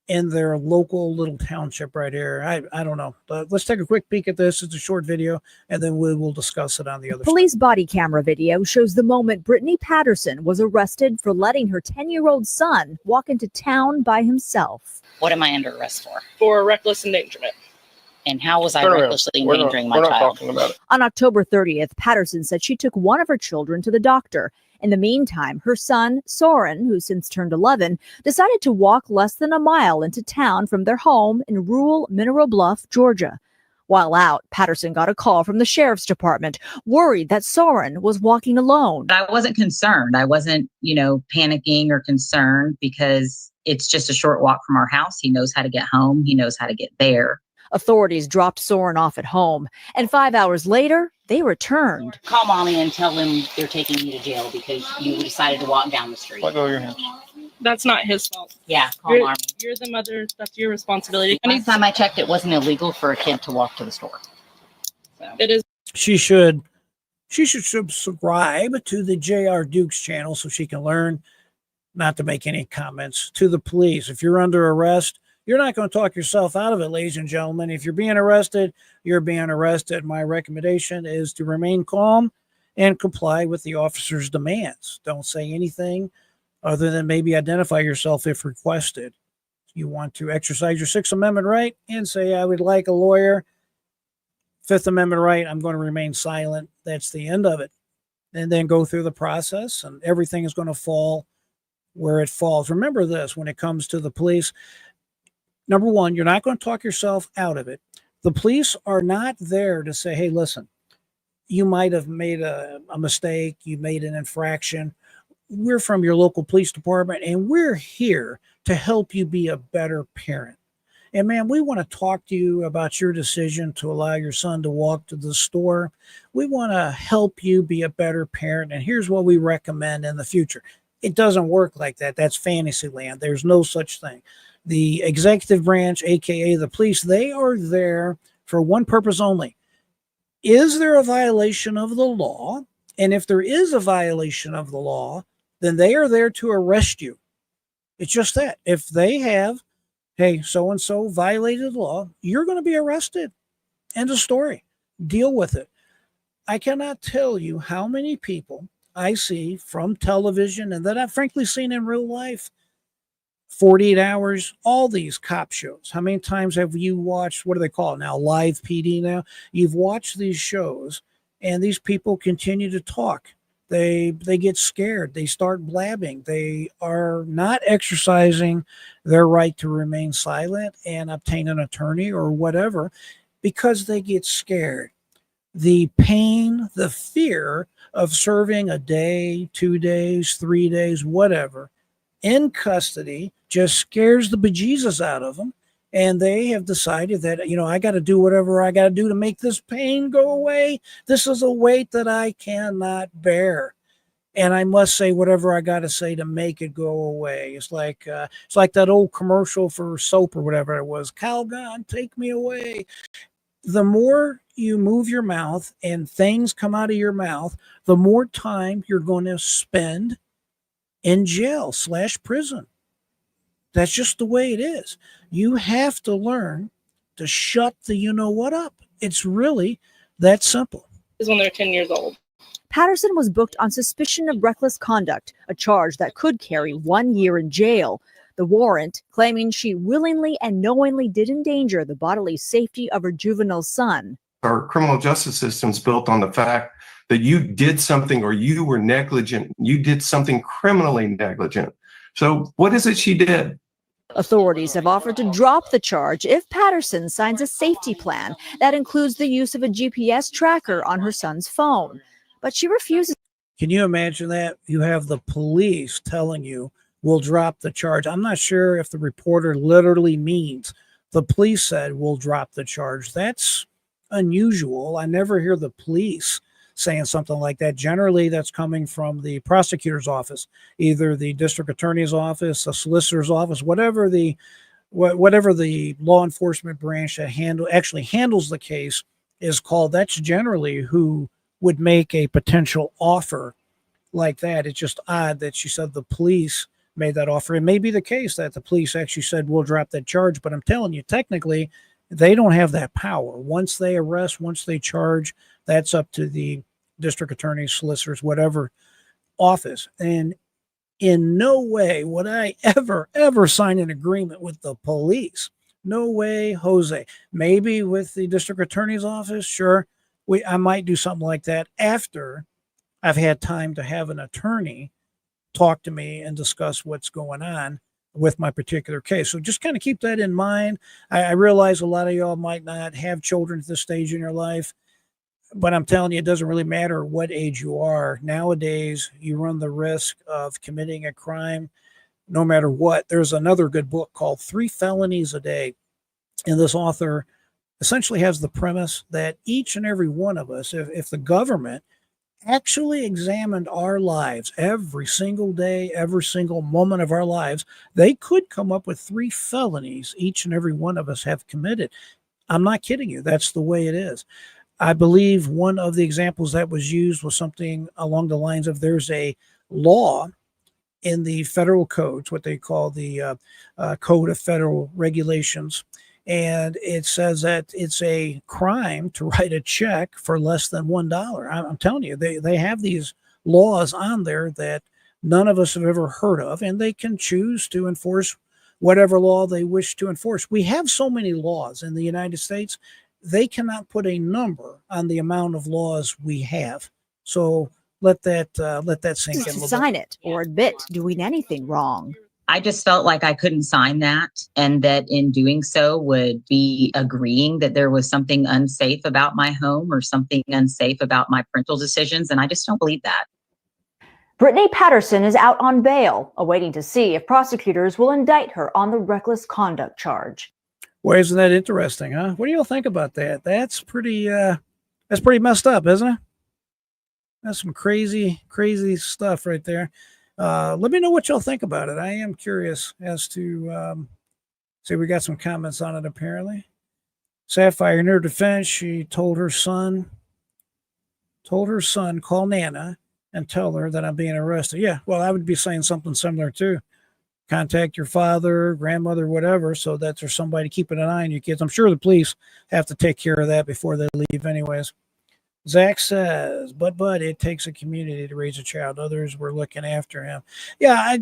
in their local little township right here. I don't know. But let's take a quick peek at this. It's a short video, and then we will discuss it on the other side. Police body camera video shows the moment Brittany Patterson was arrested for letting her 10-year-old son walk into town by himself. What am I under arrest for? For reckless endangerment. And how was I Turn around. recklessly We're not- endangering my we're not child? talking about it. On October 30th, Patterson said she took one of her children to the doctor. In the meantime, her son, Soren, who since turned 11, decided to walk less than a mile into town from their home in rural Mineral Bluff, Georgia. While out, Patterson got a call from the sheriff's department, worried that Soren was walking alone. I wasn't concerned. I wasn't, panicking or concerned because it's just a short walk from our house. He knows how to get home. He knows how to get there. Authorities dropped Soren off at home, and 5 hours later, they returned. Call mommy and tell them they're taking you to jail because you decided to walk down the street. Let go of your hands. That's not his fault. Yeah, call mommy. You're the mother. That's your responsibility. Last time I checked, it wasn't illegal for a kid to walk to the store. So. It is. She should subscribe to the JR Dukes channel so she can learn not to make any comments to the police. If you're under arrest, you're not going to talk yourself out of it, ladies and gentlemen. If you're being arrested, you're being arrested. My recommendation is to remain calm and comply with the officer's demands. Don't say anything other than maybe identify yourself if requested. You want to exercise your Sixth Amendment right and say, I would like a lawyer. Fifth Amendment right, I'm going to remain silent. That's the end of it. And then go through the process and everything is going to fall where it falls. Remember this when it comes to the police. Number one, you're not going to talk yourself out of it. The police are not there to say, hey, listen, you might have made a mistake. You made an infraction. We're from your local police department and we're here to help you be a better parent. And man, we want to talk to you about your decision to allow your son to walk to the store. We want to help you be a better parent. And here's what we recommend in the future. It doesn't work like that. That's fantasy land. There's no such thing. The executive branch, AKA the police, they are there for one purpose only. Is there a violation of the law? And if there is a violation of the law, then they are there to arrest you. It's just that. If they have, hey, so-and-so violated the law, you're going to be arrested. End of story. Deal with it. I cannot tell you how many people I see from television and that I've frankly seen in real life. 48 Hours, all these cop shows. How many times have you watched, what do they call it now, live PD now? You've watched these shows and these people continue to talk. They get scared. They start blabbing. They are not exercising their right to remain silent and obtain an attorney or whatever because they get scared. The pain, the fear of serving a day, 2 days, 3 days, whatever, in custody just scares the bejesus out of them. And they have decided that, I got to do whatever I got to do to make this pain go away. This is a weight that I cannot bear. And I must say whatever I got to say to make it go away. It's like that old commercial for soap or whatever it was. Calgon, take me away. The more you move your mouth and things come out of your mouth, the more time you're going to spend in jail / prison. That's just the way it is. You have to learn to shut the you-know-what up. It's really that simple. Is when they're 10 years old. Patterson was booked on suspicion of reckless conduct, a charge that could carry 1 year in jail. The warrant claiming she willingly and knowingly did endanger the bodily safety of her juvenile son. Our criminal justice system is built on the fact that you did something or you were negligent. You did something criminally negligent. So what is it she did? Authorities have offered to drop the charge if Patterson signs a safety plan that includes the use of a GPS tracker on her son's phone. But she refuses. Can you imagine that? You have the police telling you, we'll drop the charge. I'm not sure if the reporter literally means the police said we'll drop the charge. That's unusual. I never hear the police saying something like that. Generally, that's coming from the prosecutor's office, either the district attorney's office, a solicitor's office, whatever the law enforcement branch that actually handles the case is called. That's generally who would make a potential offer like that. It's just odd that she said the police made that offer. It may be the case that the police actually said, we'll drop that charge, but I'm telling you, technically, they don't have that power. Once they arrest, once they charge, that's up to the district attorneys, solicitors, whatever office. And in no way would I ever sign an agreement with the police No way, Jose. Maybe with the district attorney's office, sure. I might do something like that after I've had time to have an attorney talk to me and discuss what's going on with my particular case. So just kind of keep that in mind. I realize a lot of y'all might not have children at this stage in your life, but I'm telling you, it doesn't really matter what age you are. Nowadays, you run the risk of committing a crime no matter what. There's another good book called 3 Felonies a Day. And this author essentially has the premise that each and every one of us, if the government actually examined our lives every single day, every single moment of our lives, they could come up with 3 felonies each and every one of us have committed. I'm not kidding you. That's the way it is. I believe one of the examples that was used was something along the lines of there's a law in the federal codes, what they call the Code of Federal Regulations. And it says that it's a crime to write a check for less than $1. I'm telling you, they have these laws on there that none of us have ever heard of, and they can choose to enforce whatever law they wish to enforce. We have so many laws in the United States, they cannot put a number on the amount of laws we have. So let that sink in a To little sign bit. it or admit doing anything wrong. I just felt like I couldn't sign that, and that in doing so would be agreeing that there was something unsafe about my home or something unsafe about my parental decisions. And I just don't believe that. Brittany Patterson is out on bail, awaiting to see if prosecutors will indict her on the reckless conduct charge. Well, isn't that interesting, huh? What do y'all think about that? That's pretty messed up, isn't it? That's some crazy stuff right there. Let me know what y'all think about it. I am curious as to, see, we got some comments on it apparently. Sapphire, in her defense, she told her son, call Nana and tell her that I'm being arrested. Yeah, well, I would be saying something similar too. Contact your father, grandmother, whatever, so that there's somebody keeping an eye on your kids. I'm sure the police have to take care of that before they leave anyways. Zach says, but it takes a community to raise a child. Others were looking after him. Yeah,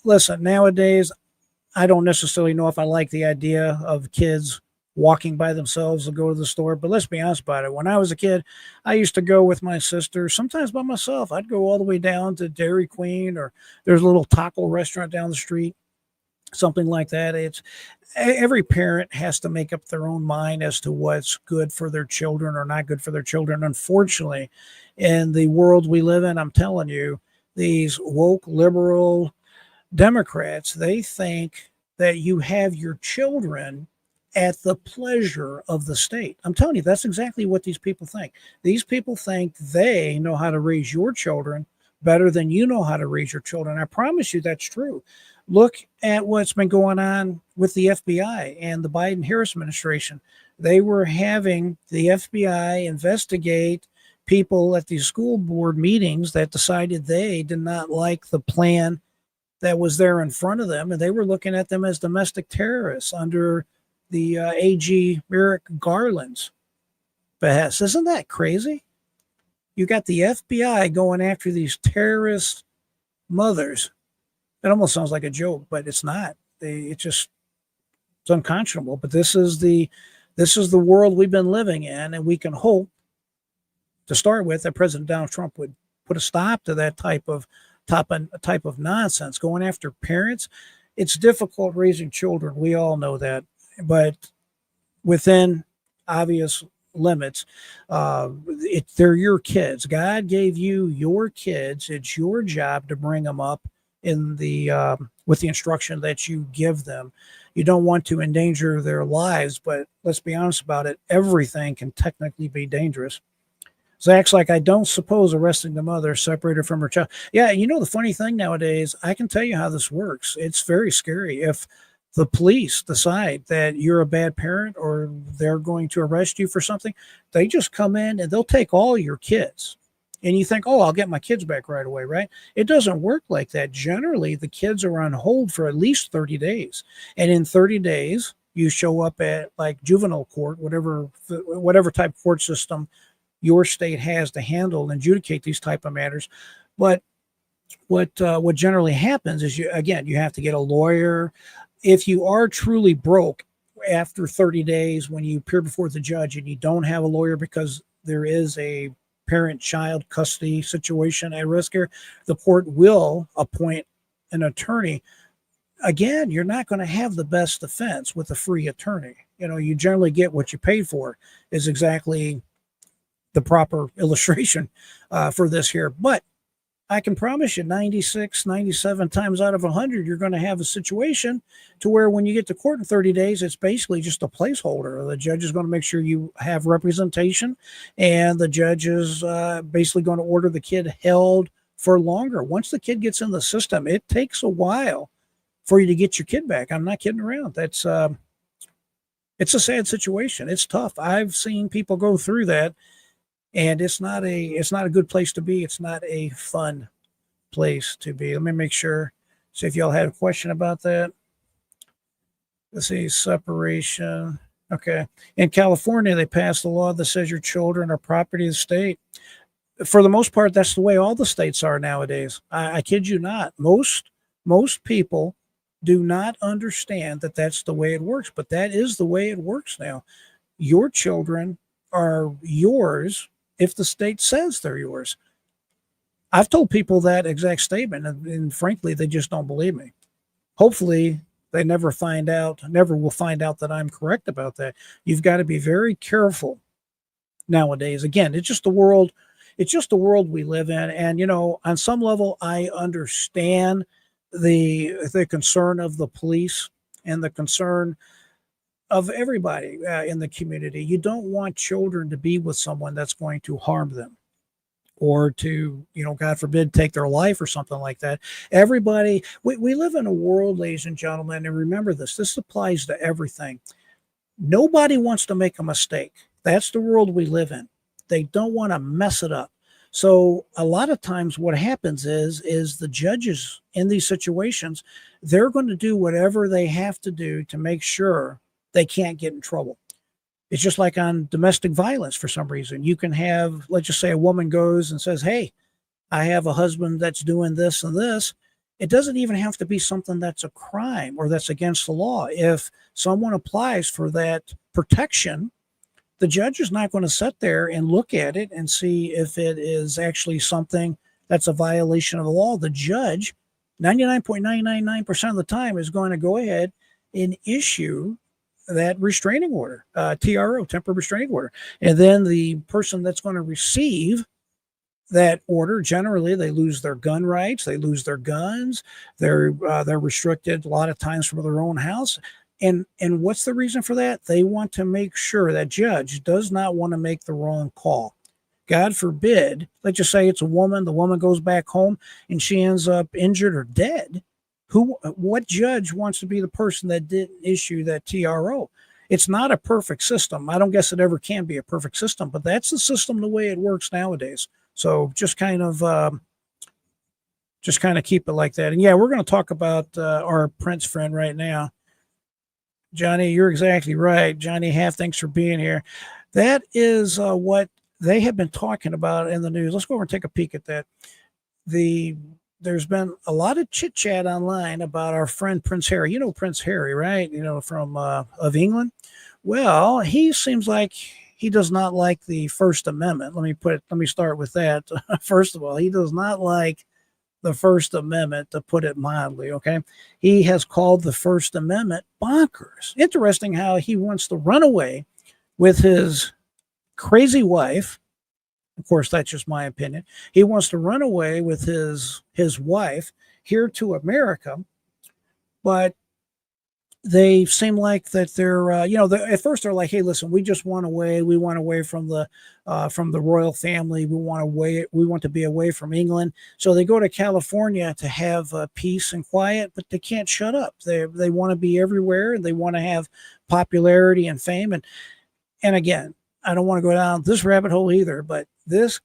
listen, nowadays, I don't necessarily know if I like the idea of kids walking by themselves to go to the store, but let's be honest about it. When I was a kid, I used to go with my sister, sometimes by myself. I'd go all the way down to Dairy Queen, or there's a little taco restaurant down the street, something like that. It's every parent has to make up their own mind as to what's good for their children or not good for their children. Unfortunately, in the world we live in, I'm telling you, these woke liberal Democrats, they think that you have your children at the pleasure of the state. I'm telling you, that's exactly what these people think. These people think they know how to raise your children better than you know how to raise your children. I promise you that's true. Look at what's been going on with the FBI and the Biden-Harris administration. They were having the FBI investigate people at these school board meetings that decided they did not like the plan that was there in front of them, and they were looking at them as domestic terrorists under the AG Merrick Garland's behest. Isn't that crazy? You got the FBI going after these terrorist mothers. It almost sounds like a joke, but it's not. It's unconscionable. But this is the world we've been living in, and we can hope to start with that President Donald Trump would put a stop to that type of nonsense. Going after parents, it's difficult raising children. We all know that, but within obvious limits, they're your kids. God gave you your kids. It's your job to bring them up in the with the instruction that you give them. You don't want to endanger their lives, but let's be honest about it. Everything can technically be dangerous. Zach's like, I don't suppose arresting the mother separated from her child. Yeah, the funny thing nowadays, I can tell you how this works. It's very scary. If the police decide that you're a bad parent or they're going to arrest you for something, they just come in and they'll take all your kids. And you think, oh, I'll get my kids back right away, right? It doesn't work like that. Generally, the kids are on hold for at least 30 days. And in 30 days, you show up at like juvenile court, whatever type of court system your state has to handle and adjudicate these type of matters. But what generally happens is you have to get a lawyer. If you are truly broke, after 30 days, when you appear before the judge and you don't have a lawyer because there is a parent-child custody situation at risk here, the court will appoint an attorney. Again, you're not going to have the best defense with a free attorney. You generally get what you pay for, is exactly the proper illustration for this here. But I can promise you 96, 97 times out of 100, you're going to have a situation to where when you get to court in 30 days, it's basically just a placeholder. The judge is going to make sure you have representation, and the judge is basically going to order the kid held for longer. Once the kid gets in the system, it takes a while for you to get your kid back. I'm not kidding around. It's a sad situation. It's tough. I've seen people go through that. And it's not a good place to be. It's not a fun place to be. Let me make sure. See if y'all had a question about that. Let's see, separation. Okay. In California, they passed a law that says your children are property of the state. For the most part, that's the way all the states are nowadays. I kid you not. Most people do not understand that that's the way it works, but that is the way it works now. Your children are yours if the state says they're yours. I've told people that exact statement, and frankly, they just don't believe me. Hopefully, they never will find out that I'm correct about that. You've got to be very careful nowadays. Again, it's just the world we live in. And, on some level, I understand the concern of the police and the concern of everybody in the community. You don't want children to be with someone that's going to harm them or to, God forbid, take their life or something like that. Everybody, we live in a world, ladies and gentlemen, and remember this applies to everything. Nobody wants to make a mistake. That's the world we live in. They don't want to mess it up. So a lot of times what happens is the judges in these situations, they're going to do whatever they have to do to make sure they can't get in trouble. It's just like on domestic violence. For some reason, you can have, let's just say a woman goes and says, hey, I have a husband that's doing this and this. It doesn't even have to be something that's a crime or that's against the law. If someone applies for that protection, the judge is not going to sit there and look at it and see if it is actually something that's a violation of the law. The judge, 99.999% of the time, is going to go ahead and issue that restraining order, TRO, temporary restraining order. And then the person that's going to receive that order, generally they lose their gun rights, they lose their guns, they're restricted a lot of times from their own house. And what's the reason for that? They want to make sure that judge does not want to make the wrong call. God forbid, let's just say it's a woman, the woman goes back home and she ends up injured or dead. What judge wants to be the person that didn't issue that TRO? It's not a perfect system. I don't guess it ever can be a perfect system, but that's the system the way it works nowadays. So just kind of keep it like that. And yeah, we're going to talk about our Prince friend right now. Johnny, you're exactly right. Johnny Half, thanks for being here. That is what they have been talking about in the news. Let's go over and take a peek at that. There's been a lot of chit chat online about our friend Prince Harry. You know Prince Harry, right? From of England. Well, he seems like he does not like the First Amendment. Let me start with that. First of all, he does not like the First Amendment, to put it mildly. Okay, he has called the First Amendment bonkers. Interesting how he wants to run away with his crazy wife. Of course, that's just my opinion. He wants to run away with his wife here to America, but they seem like that they're, at first they're like, hey, listen, we just want away. We want away from the royal family. We want to be away from England. So they go to California to have peace and quiet, but they can't shut up. They want to be everywhere, and they want to have popularity and fame. And again, I don't want to go down this rabbit hole either, but this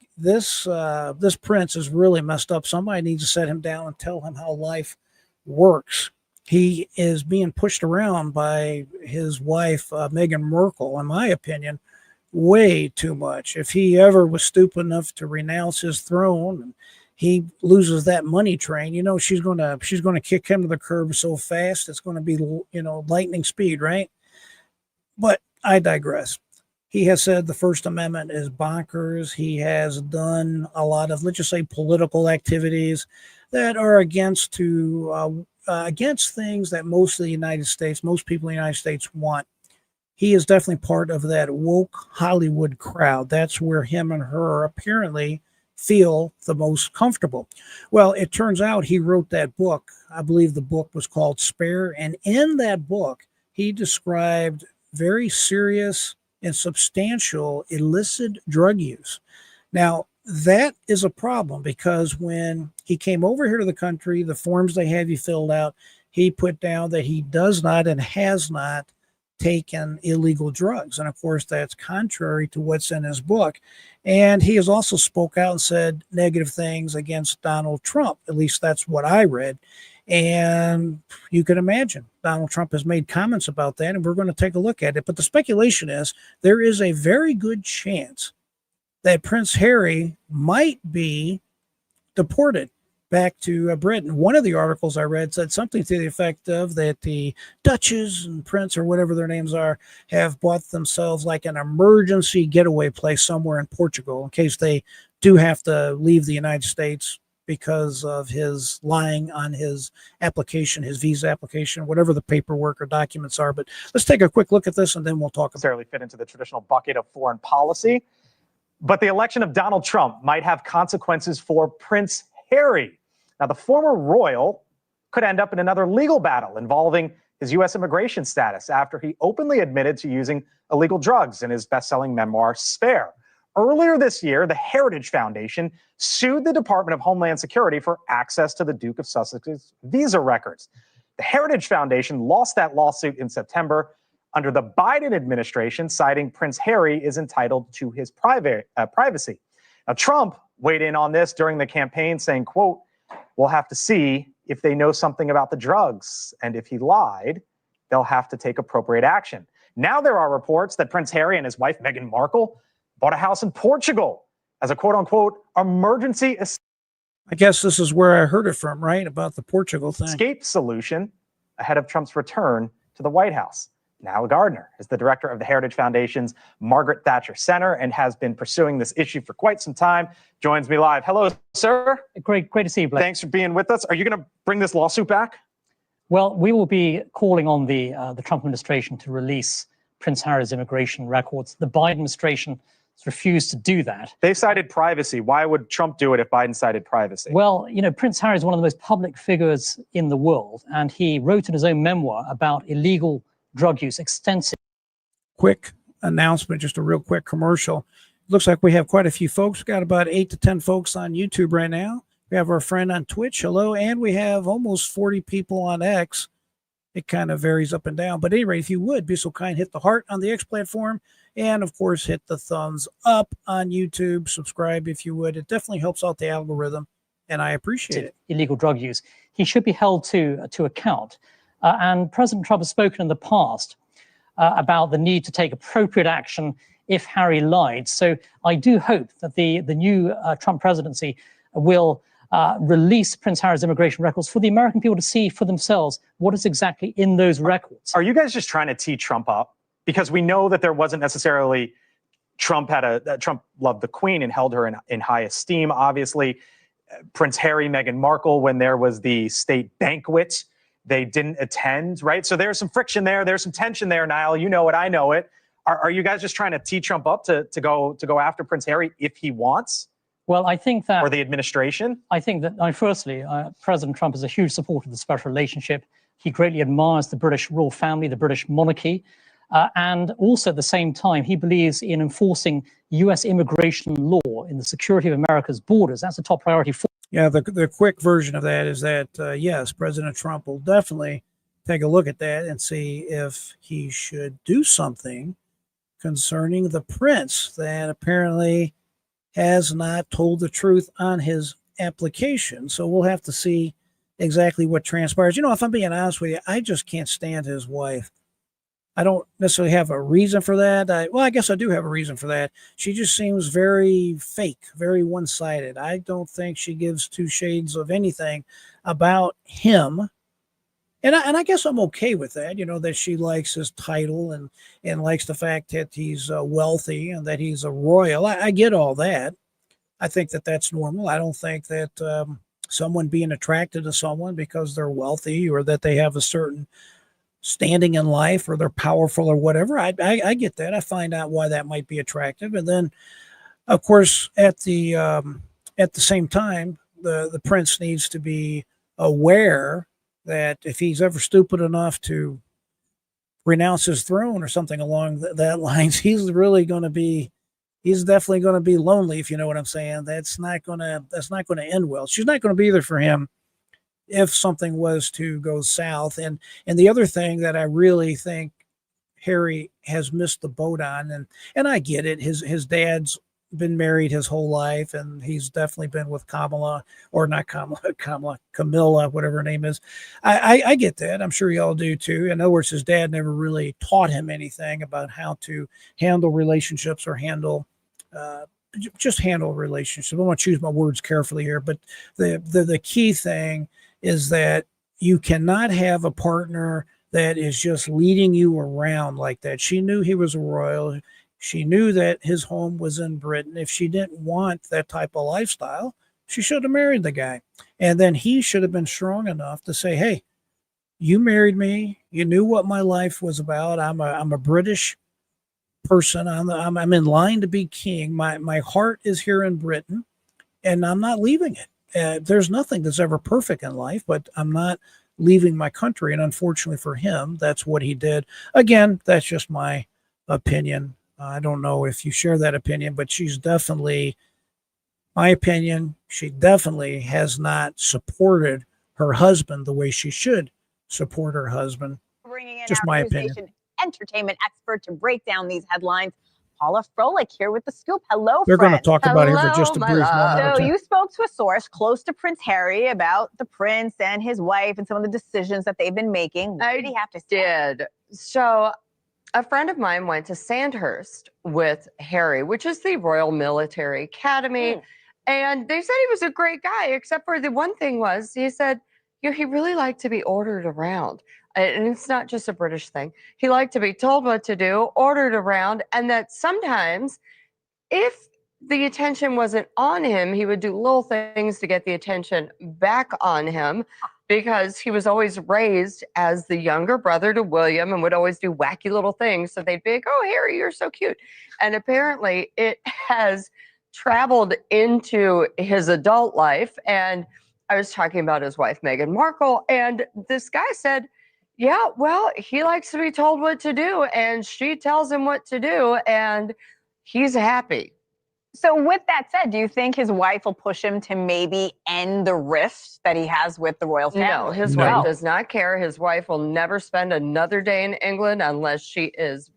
prince is really messed up. Somebody needs to set him down and tell him how life works. He is being pushed around by his wife, Meghan Markle, in my opinion, way too much. If he ever was stupid enough to renounce his throne and he loses that money train, she's going to kick him to the curb so fast it's going to be, lightning speed, right? But I digress. He has said the First Amendment is bonkers. He has done a lot of, let's just say, political activities that are against things that most people in the United States want. He is definitely part of that woke Hollywood crowd. That's where him and her apparently feel the most comfortable. Well, it turns out he wrote that book. I believe the book was called Spare. And in that book, he described very serious and substantial illicit drug use. Now, that is a problem because when he came over here to the country, the forms they have you filled out, he put down that he does not and has not taken illegal drugs. And of course, that's contrary to what's in his book. And he has also spoke out and said negative things against Donald Trump. At least that's what I read. And you can imagine Donald Trump has made comments about that, and we're going to take a look at it. But the speculation is there is a very good chance that Prince Harry might be deported back to Britain. One of the articles I read said something to the effect of that the Duchess and Prince, or whatever their names are, have bought themselves like an emergency getaway place somewhere in Portugal in case they do have to leave the United States because of his lying on his application, his visa application, whatever the paperwork or documents are. But let's take a quick look at this and then we'll talk about it. Necessarily fit into the traditional bucket of foreign policy. But the election of Donald Trump might have consequences for Prince Harry. Now, the former royal could end up in another legal battle involving his U.S. immigration status after he openly admitted to using illegal drugs in his best-selling memoir, Spare. Earlier this year, the Heritage Foundation sued the Department of Homeland Security for access to the Duke of Sussex's visa records. The Heritage Foundation lost that lawsuit in September under the Biden administration, citing Prince Harry is entitled to his privacy. Now, Trump weighed in on this during the campaign, saying, quote, "We'll have to see if they know something about the drugs, and if he lied, they'll have to take appropriate action." Now there are reports that Prince Harry and his wife, Meghan Markle, bought a house in Portugal as a quote-unquote emergency I guess this is where I heard it from, right? About the Portugal thing. escape solution ahead of Trump's return to the White House. Now Gardner is the director of the Heritage Foundation's Margaret Thatcher Center and has been pursuing this issue for quite some time. Joins me live. Hello, sir. Great to see you, Blake. Thanks for being with us. Are you going to bring this lawsuit back? Well, we will be calling on the Trump administration to release Prince Harry's immigration records. The Biden administration has refused to do that. They cited privacy. Why would Trump do it if Biden cited privacy? Well, you know, Prince Harry is one of the most public figures in the world, and he wrote in his own memoir about illegal drug use, extensive. Quick announcement, just a real quick commercial. Looks like we have quite a few folks. We've got about 8 to 10 folks on YouTube right now. We have our friend on Twitch, hello, and we have almost 40 people on X. It kind of varies up and down. But anyway, if you would be so kind, hit the heart on the X platform, and of course, hit the thumbs up on YouTube. Subscribe if you would. It definitely helps out the algorithm, and I appreciate it. Illegal drug use. He should be held to account. And President Trump has spoken in the past about the need to take appropriate action if Harry lied. So I do hope that the new Trump presidency will release Prince Harry's immigration records for the American people to see for themselves what is exactly in those records. Are you guys just trying to tee Trump up? Because we know that there wasn't necessarily Trump loved the Queen and held her in high esteem. Obviously, Prince Harry, Meghan Markle, when there was the state banquet, they didn't attend, right? So there's some friction there. There's some tension there, Niall. You know it. I know it. Are you guys just trying to tee Trump up to go after Prince Harry if he wants? Well, I think that... Or the administration? I think that, firstly, President Trump is a huge supporter of the special relationship. He greatly admires the British royal family, the British monarchy. And also at the same time, he believes in enforcing U.S. immigration law in the security of America's borders. That's a top priority for. Yeah, the quick version of that is that, yes, President Trump will definitely take a look at that and see if he should do something concerning the prince that apparently has not told the truth on his application. So we'll have to see exactly what transpires. You know, if I'm being honest with you, I just can't stand his wife. I don't necessarily have a reason for that. I guess I do have a reason for that. She just seems very fake, very one-sided. I don't think she gives two shades of anything about him. And I guess I'm okay with that, that she likes his title and likes the fact that he's wealthy and that he's a royal. I get all that. I think that that's normal. I don't think that someone being attracted to someone because they're wealthy or that they have a certain standing in life or they're powerful or whatever. I get that. I find out why that might be attractive. And then, of course, at the same time, the prince needs to be aware that if he's ever stupid enough to renounce his throne or something along that lines, he's definitely going to be lonely, if you know what I'm saying. That's not going to end well. She's not going to be there for him if something was to go south. And the other thing that I really think Harry has missed the boat on, and I get it, his dad's been married his whole life, and he's definitely been with Camilla, whatever her name is. I get that. I'm sure y'all do too. In other words, his dad never really taught him anything about how to handle relationships or just handle relationships. I want to choose my words carefully here, but the key thing is that you cannot have a partner that is just leading you around like that. She knew he was a royal. She knew that his home was in Britain. If she didn't want that type of lifestyle, she should have married the guy. And then he should have been strong enough to say, hey, you married me. You knew what my life was about. I'm a British person. I'm in line to be king. My heart is here in Britain, and I'm not leaving it. There's nothing that's ever perfect in life, but I'm not leaving my country. And unfortunately for him, that's what he did. Again, that's just my opinion. I don't know if you share that opinion, but she's definitely, my opinion, she definitely has not supported her husband the way she should support her husband. Bringing in just our my News opinion. Nation entertainment expert to break down these headlines. Paula Froelich here with the scoop. Hello, They're going to friend. talk about it here for just a brief moment. So or two. you spoke to a source close to Prince Harry about the prince and his wife and some of the decisions that they've been making. What did he have to say? So a friend of mine went to Sandhurst with Harry, which is the Royal Military Academy. And they said he was a great guy, except for the one thing was he said, he really liked to be ordered around. And it's not just a British thing. He liked to be told what to do, ordered around, and that sometimes if the attention wasn't on him, he would do little things to get the attention back on him, because he was always raised as the younger brother to William and would always do wacky little things. So they'd be like, oh, Harry, you're so cute. And apparently it has traveled into his adult life. And I was talking about his wife, Meghan Markle, and this guy said, yeah, well, he likes to be told what to do, and she tells him what to do, and he's happy. So with that said, do you think his wife will push him to maybe end the rift that he has with the royal family? No, his wife does not care. His wife will never spend another day in England unless she is,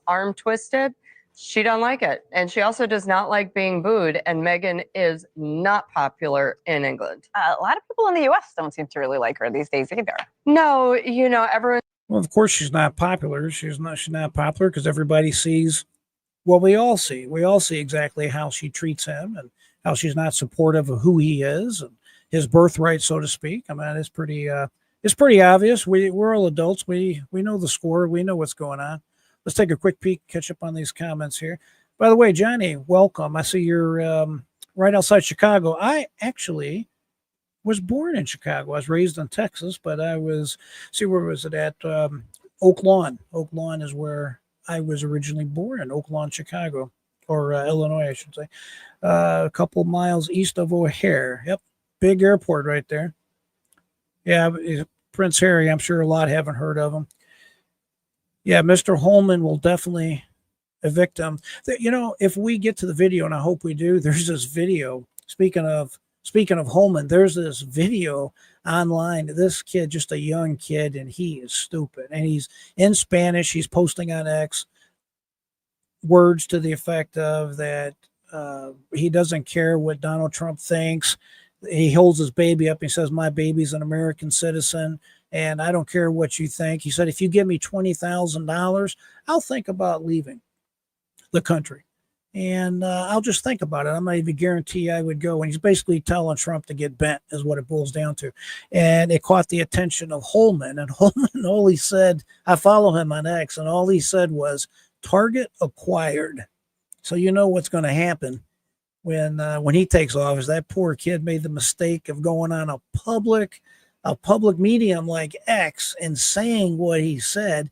arm twisted. She don't like it. And she also does not like being booed. And Meghan is not popular in England. A lot of people in the U.S. don't seem to really like her these days either. No, everyone. Well, of course she's not popular. She's not popular because everybody sees what we all see. We all see exactly how she treats him and how she's not supportive of who he is and his birthright, so to speak. I mean, it's pretty obvious. We're all adults. We know the score. We know what's going on. Let's take a quick peek, catch up on these comments here. By the way, Johnny, welcome. I see you're right outside Chicago. I actually was born in Chicago. I was raised in Texas, but where was it at? Oak Lawn. Oak Lawn is where I was originally born, in Oak Lawn, Chicago, or Illinois, I should say. A couple miles east of O'Hare. Yep, big airport right there. Yeah, Prince Harry, I'm sure a lot haven't heard of him. Yeah, Mr. Holman will definitely evict him. If we get to the video, and I hope we do, there's this video. Speaking of Holman, there's this video online. This kid, just a young kid, and he is stupid. And he's in Spanish. He's posting on X words to the effect of that he doesn't care what Donald Trump thinks. He holds his baby up. He says, my baby's an American citizen, and I don't care what you think. He said, if you give me $20,000, I'll think about leaving the country. and I'll just think about it. I'm not even guarantee I would go. And he's basically telling Trump to get bent, is what it boils down to. And it caught the attention of Holman, and Holman, all he said, I follow him on X, and all he said was target acquired. So you know what's going to happen when he takes office. That poor kid made the mistake of going on a public medium like X and saying what he said.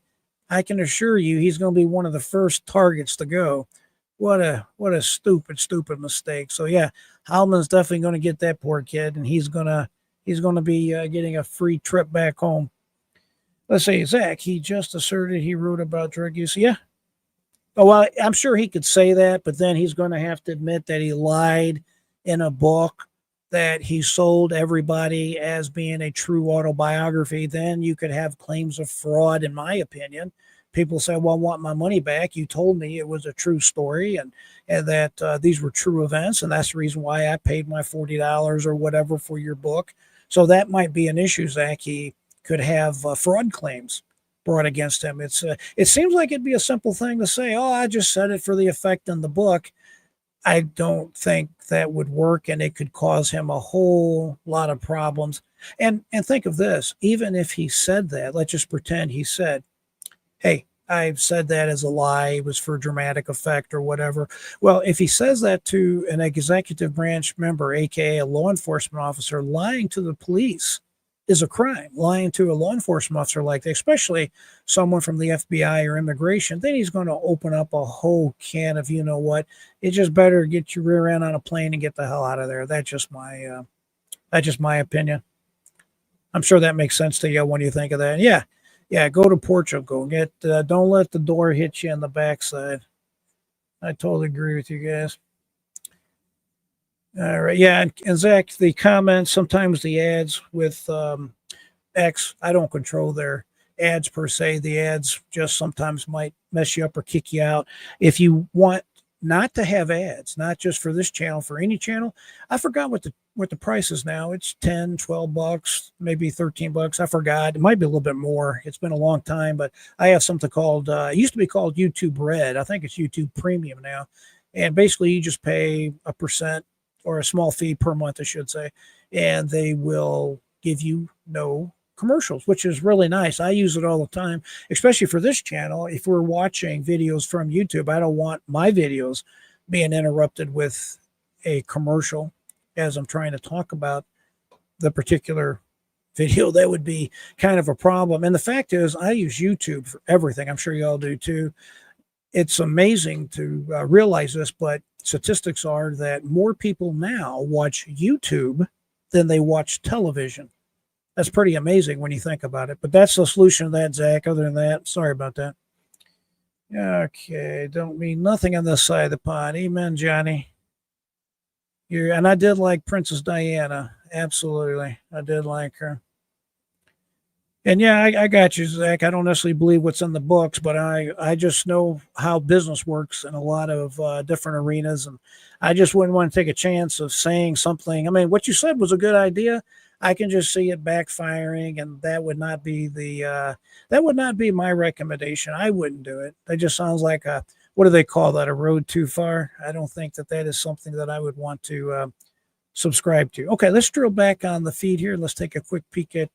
I can assure you he's going to be one of the first targets to go. What a stupid mistake. So yeah, Howland's definitely going to get that poor kid, and he's going to be getting a free trip back home. Let's see, Zach, he just asserted he wrote about drug use. Yeah. Oh, well, I'm sure he could say that, but then he's going to have to admit that he lied in a book that he sold everybody as being a true autobiography. Then you could have claims of fraud, in my opinion. People say, well, I want my money back. You told me it was a true story and that these were true events, and that's the reason why I paid my $40 or whatever for your book. So that might be an issue, Zach. He could have fraud claims brought against him. It seems like it'd be a simple thing to say, oh, I just said it for the effect in the book. I don't think that would work, and it could cause him a whole lot of problems. And think of this, even if he said that, let's just pretend he said, hey, I've said that as a lie, it was for dramatic effect or whatever. Well, if he says that to an executive branch member, aka a law enforcement officer, lying to the police is a crime. Lying to a law enforcement officer like that, especially someone from the FBI or immigration, then he's going to open up a whole can of, you know what, it's just better get your rear end on a plane and get the hell out of there. That's just my opinion. I'm sure that makes sense to you when you think of that. Yeah, go to Portugal. Don't let the door hit you in the backside. I totally agree with you guys. All right, yeah, and Zach, the comments, sometimes the ads with X, I don't control their ads per se. The ads just sometimes might mess you up or kick you out. If you want not to have ads, not just for this channel, for any channel, I forgot what the price is now. It's $10, $12, maybe $13. I forgot. It might be a little bit more. It's been a long time, but I have something called, it used to be called YouTube Red. I think it's YouTube Premium now. And basically you just pay a percent or a small fee per month, I should say, and they will give you no commercials, which is really nice. I use it all the time, especially for this channel. If we're watching videos from YouTube, I don't want my videos being interrupted with a commercial as I'm trying to talk about the particular video. That would be kind of a problem. And the fact is, I use YouTube for everything. I'm sure you all do too. It's amazing to realize this, but statistics are that more people now watch YouTube than they watch television. That's pretty amazing when you think about it. But that's the solution to that, Zach. Other than that, sorry about that. Okay, don't mean nothing on this side of the pond. Amen, Johnny. And I did like Princess Diana. Absolutely. I did like her. And yeah, I got you, Zach. I don't necessarily believe what's in the books, but I just know how business works in a lot of different arenas. And I just wouldn't want to take a chance of saying something. I mean, what you said was a good idea. I can just see it backfiring, and that would not be my recommendation. I wouldn't do it. That just sounds like what do they call that? A road too far. I don't think that is something that I would want to subscribe to. Okay, let's drill back on the feed here. Let's take a quick peek at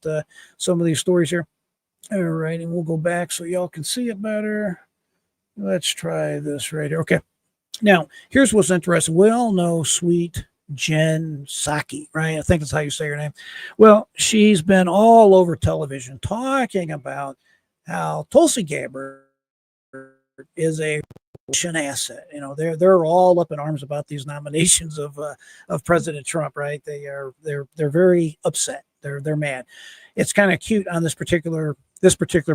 some of these stories here. All right, and we'll go back so y'all can see it better. Let's try this right here. Okay, now here's what's interesting. We all know sweet Jen Psaki, right? I think that's how you say her name. Well, she's been all over television talking about how Tulsi Gabbard is a Russian asset. You know, they're all up in arms about these nominations of President Trump, right? They're very upset. They're mad. It's kind of cute on this particular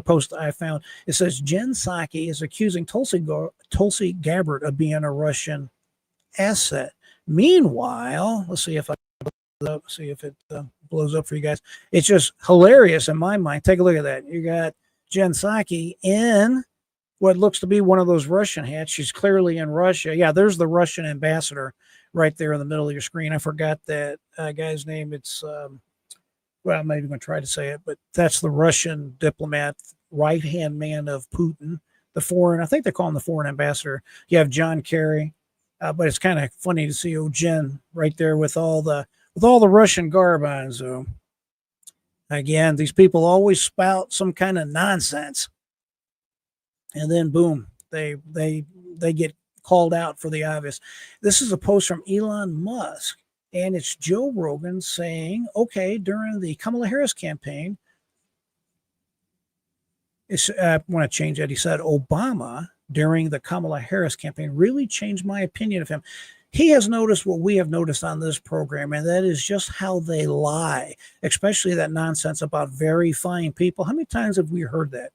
post I found. It says Jen Psaki is accusing Tulsi Gabbard of being a Russian asset. Meanwhile, let's see if it blows up for you guys. It's just hilarious in my mind. Take a look at that. You got Jen Psaki in what looks to be one of those Russian hats. She's clearly in Russia. Yeah, there's the Russian ambassador right there in the middle of your screen. I forgot that guy's name. It's well, I'm not even going to try to say it, but that's the Russian diplomat, right-hand man of Putin, I think they call him the foreign ambassador. You have John Kerry. But it's kind of funny to see Jen right there with all the Russian garb on. So again, these people always spout some kind of nonsense, and then boom, they get called out for the obvious. This is a post from Elon Musk, and it's Joe Rogan saying, okay, during the Kamala Harris campaign, I want to change that. He said Obama during the Kamala Harris campaign really changed my opinion of him. He has noticed what we have noticed on this program, and that is just how they lie, especially that nonsense about verifying people. How many times have we heard that?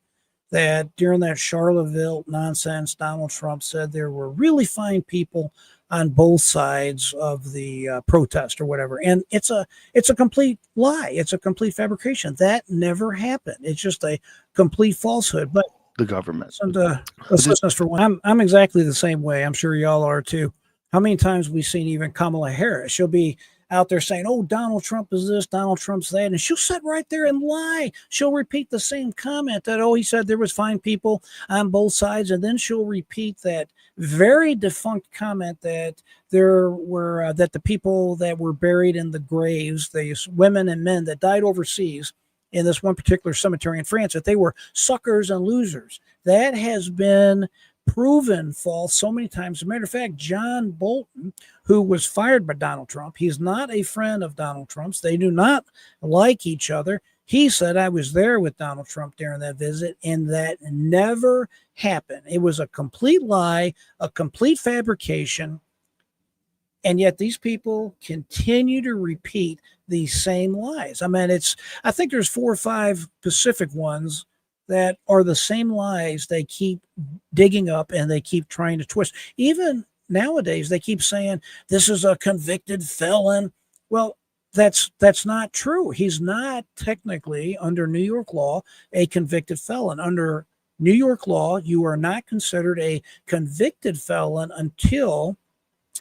That during that Charlottesville nonsense, Donald Trump said there were really fine people on both sides of the protest or whatever. And it's a complete lie. It's a complete fabrication. That never happened. It's just a complete falsehood. But the government. Listeners, for one, I'm exactly the same way. I'm sure y'all are too. How many times we've seen even Kamala Harris? She'll be out there saying, oh, Donald Trump is this, Donald Trump's that, and she'll sit right there and lie. She'll repeat the same comment that, oh, he said there was fine people on both sides, and then she'll repeat that very defunct comment that there were that the people that were buried in the graves, these women and men that died overseas in this one particular cemetery in France, that they were suckers and losers. That has been proven false so many times. As a matter of fact, John Bolton, who was fired by Donald Trump, he's not a friend of Donald Trump's. They do not like each other. He said, I was there with Donald Trump during that visit, and that never happened. It was a complete lie, a complete fabrication. And yet these people continue to repeat these same lies. I mean, I think there's 4 or 5 Pacific ones that are the same lies they keep digging up and they keep trying to twist. Even nowadays, they keep saying this is a convicted felon. Well, that's not true. He's not technically, under New York law, a convicted felon. Under New York law, you are not considered a convicted felon until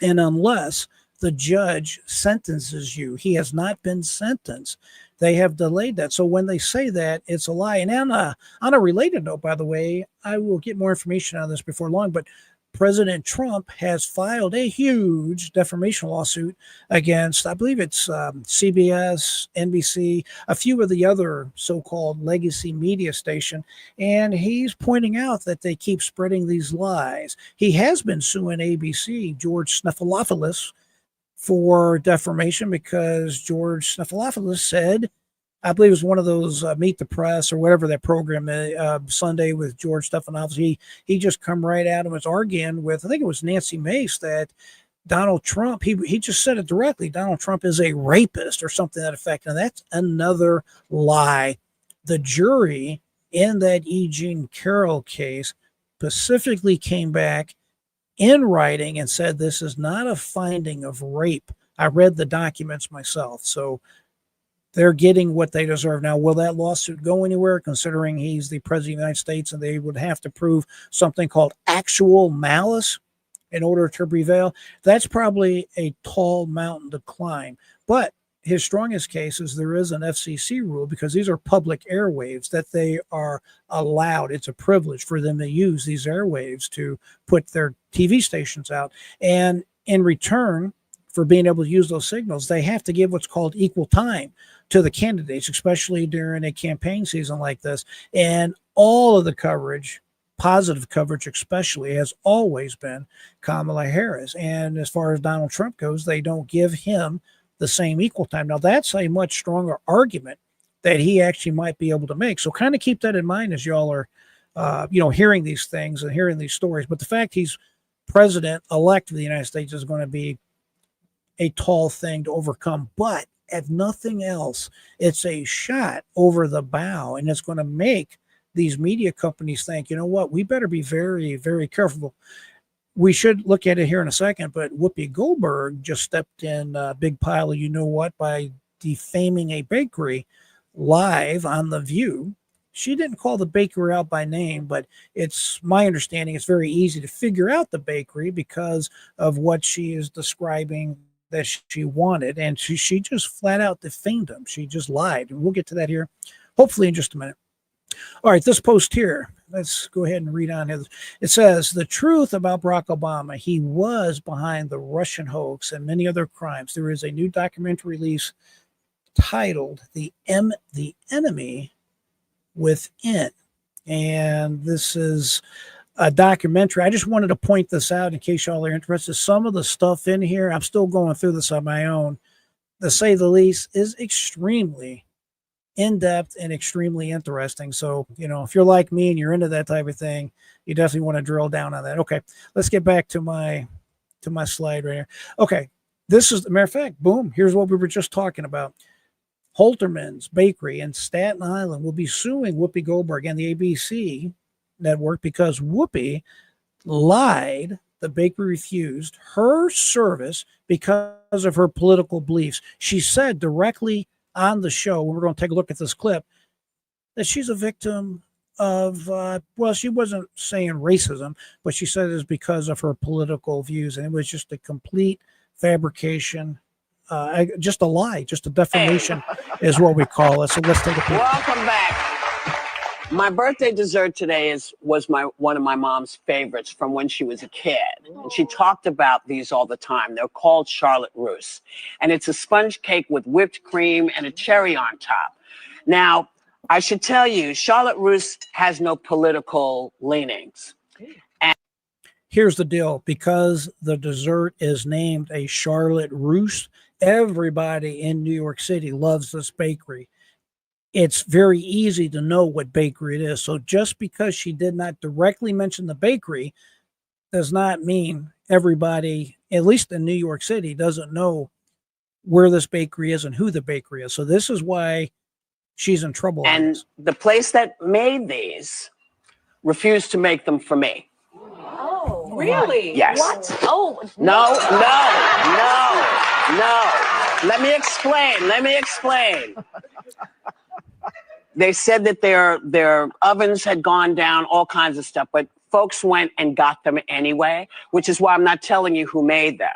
and unless the judge sentences you. He has not been sentenced. They have delayed that. So when they say that, it's a lie. And on a related note, by the way, I will get more information on this before long, but President Trump has filed a huge defamation lawsuit against, I believe it's CBS, NBC, a few of the other so-called legacy media station, and he's pointing out that they keep spreading these lies. He has been suing ABC, George Snuffleupagus, for defamation because George Snuffleupagus said, I believe it was one of those Meet the Press or whatever that program, Sunday with George Stephanopoulos. He just come right out and was arguing with, I think it was Nancy Mace, that Donald Trump, he just said it directly, Donald Trump is a rapist or something to that effect. And that's another lie. The jury in that E. Jean Carroll case specifically came back in writing and said this is not a finding of rape. I read the documents myself. So they're getting what they deserve. Now, will that lawsuit go anywhere, considering he's the president of the United States and they would have to prove something called actual malice in order to prevail? That's probably a tall mountain to climb. But his strongest case is there is an FCC rule, because these are public airwaves that they are allowed. It's a privilege for them to use these airwaves to put their TV stations out. And in return for being able to use those signals, they have to give what's called equal time to the candidates, especially during a campaign season like this. And all of the coverage, positive coverage especially, has always been Kamala Harris. And as far as Donald Trump goes, they don't give him the same equal time. Now, that's a much stronger argument that he actually might be able to make. So kind of keep that in mind as y'all are, hearing these things and hearing these stories. But the fact he's president-elect of the United States is going to be a tall thing to overcome. But if nothing else, it's a shot over the bow, and it's going to make these media companies think, you know what, we better be very, very careful. We should look at it here in a second, but Whoopi Goldberg just stepped in a big pile of you-know-what by defaming a bakery live on The View. She didn't call the bakery out by name, but it's my understanding it's very easy to figure out the bakery because of what she is describing that she wanted, and she just flat out defamed them. She just lied, and we'll get to that here hopefully in just a minute. All right, this post here. Let's go ahead and read on it. It says, the truth about Barack Obama, he was behind the Russian hoax and many other crimes. There is a new documentary release titled The Enemy Within. And this is a documentary. I just wanted to point this out in case y'all are interested. Some of the stuff in here, I'm still going through this on my own, to say the least, is extremely in-depth and extremely interesting. So, if you're like me and you're into that type of thing, you definitely want to drill down on that. Okay, let's get back to my slide right here. Okay, this is, matter of fact, boom, here's what we were just talking about. Holterman's Bakery in Staten Island will be suing Whoopi Goldberg and the ABC network because Whoopi lied. The bakery refused her service because of her political beliefs. She said directly on the show, we're going to take a look at this clip, that she's a victim of, well, she wasn't saying racism, but she said it's because of her political views. And it was just a complete fabrication, just a lie, just a defamation is what we call it. So let's take a peek. Welcome back. My birthday dessert today was one of my mom's favorites from when she was a kid. And she talked about these all the time. They're called Charlotte Russe. And it's a sponge cake with whipped cream and a cherry on top. Now, I should tell you, Charlotte Russe has no political leanings. Here's the deal. Because the dessert is named a Charlotte Russe, everybody in New York City loves this bakery. It's very easy to know what bakery it is. So just because she did not directly mention the bakery does not mean everybody, at least in New York City, doesn't know where this bakery is and who the bakery is. So this is why she's in trouble. And the place that made these refused to make them for me. Oh, really? Yes. What? Oh, No. Let me explain. They said that their ovens had gone down, all kinds of stuff, but folks went and got them anyway, which is why I'm not telling you who made them.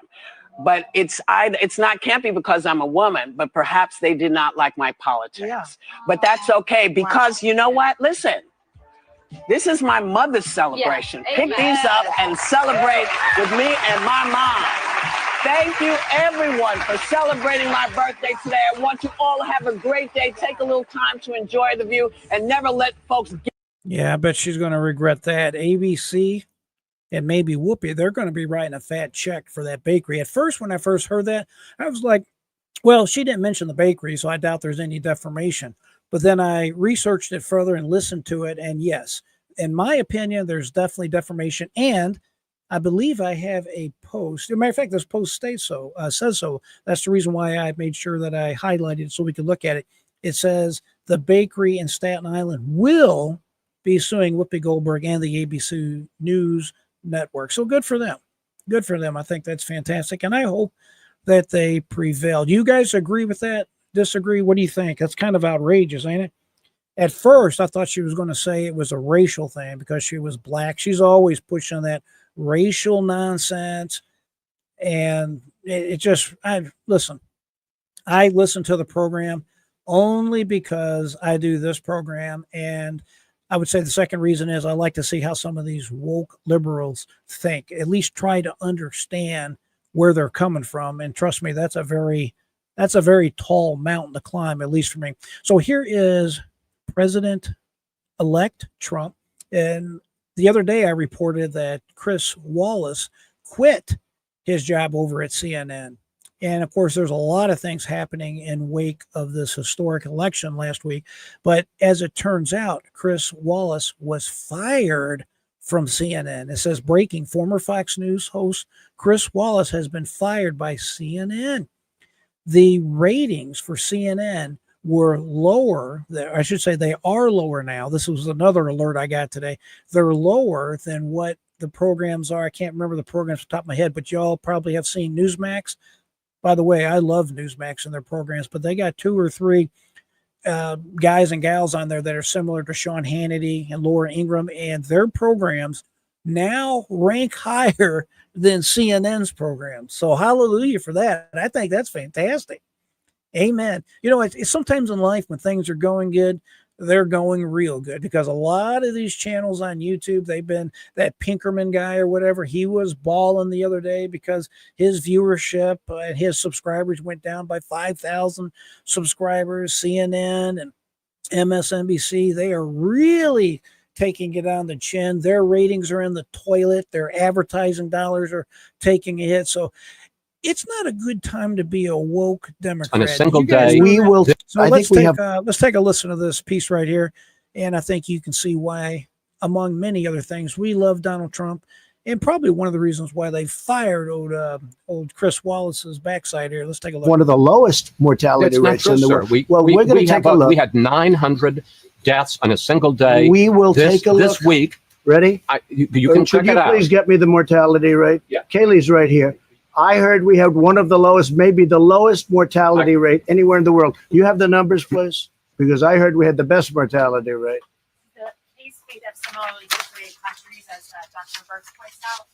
But can't be because I'm a woman, but perhaps they did not like my politics. Yeah. But that's okay, because you know what? Listen, this is my mother's celebration. Yes. Pick these up and celebrate with me and my mom. Thank you, everyone, for celebrating my birthday today. I want you all to have a great day. Take a little time to enjoy the view and never let folks get. Yeah, I bet she's going to regret that. ABC and maybe Whoopi, they're going to be writing a fat check for that bakery. At first, when I first heard that, I was like, well, she didn't mention the bakery, so I doubt there's any defamation. But then I researched it further and listened to it. And yes, in my opinion, there's definitely defamation. And I believe I have a post. As a matter of fact, this post says so. That's the reason why I made sure that I highlighted it so we could look at it. It says the bakery in Staten Island will be suing Whoopi Goldberg and the ABC News Network. So good for them. Good for them. I think that's fantastic. And I hope that they prevail. Do you guys agree with that? Disagree? What do you think? That's kind of outrageous, ain't it? At first, I thought she was going to say it was a racial thing because she was black. She's always pushing that racial nonsense. And it just, I listen to the program only because I do this program. And I would say the second reason is I like to see how some of these woke liberals think, at least try to understand where they're coming from. And trust me, that's a very tall mountain to climb, at least for me. So here is President-elect Trump. And the other day I reported that Chris Wallace quit his job over at CNN. And of course, there's a lot of things happening in wake of this historic election last week. But as it turns out, Chris Wallace was fired from CNN. It says breaking, former Fox News host Chris Wallace has been fired by CNN. The ratings for CNN were lower. I should say they are lower now. This was another alert I got today. They're lower than what the programs are. I can't remember the programs off the top of my head, but y'all probably have seen Newsmax. By the way, I love Newsmax and their programs, but they got 2 or 3 guys and gals on there that are similar to Sean Hannity and Laura Ingraham, and their programs now rank higher than CNN's programs. So hallelujah for that. I think that's fantastic. Amen. You know, it's sometimes in life when things are going good, they're going real good, because a lot of these channels on YouTube, they've been, that Pinkerman guy or whatever, he was balling the other day because his viewership and his subscribers went down by 5,000 subscribers. CNN and MSNBC, they are really taking it on the chin. Their ratings are in the toilet. Their advertising dollars are taking a hit. So it's not a good time to be a woke Democrat. On a single Did you guys day, know we that? will. So I let's think we take have. let's take a listen to this piece right here, and I think you can see why, among many other things, we love Donald Trump, and probably one of the reasons why they fired old Chris Wallace's backside here. Let's take a look. One of the lowest mortality That's not rates true, in the sir. world. We we're going to take a look. We had 900 deaths on a single day. We will take a look this week. Ready? You can check it out. Could you please get me the mortality rate? Yeah. Kaylee's right here. I heard we had one of the lowest, maybe the lowest mortality rate anywhere in the world. You have the numbers, please? Because I heard we had the best mortality rate. The case rate of similarly situated countries, as Dr. Burks points out,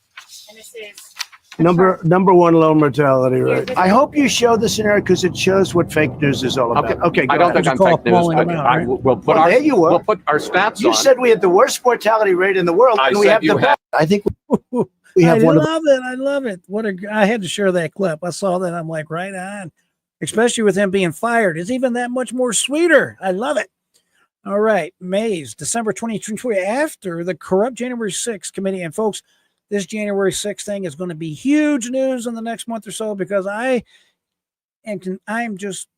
and this is Number one low mortality rate. I hope you show the scenario because it shows what fake news is all about. Okay, go I don't ahead. think I'm fake news. We'll put our there you were. We'll put our stats You on. said we had the worst mortality rate in the world, I and we said have you the best. had. I think we have I one of the. love it. I love it. I had to share that clip. I saw that. I'm like, right on. Especially with him being fired. It's even that much more sweeter. I love it. All right. Mays, December 2023, after the corrupt January 6th committee. And folks, this January 6th thing is going to be huge news in the next month or so, because I'm just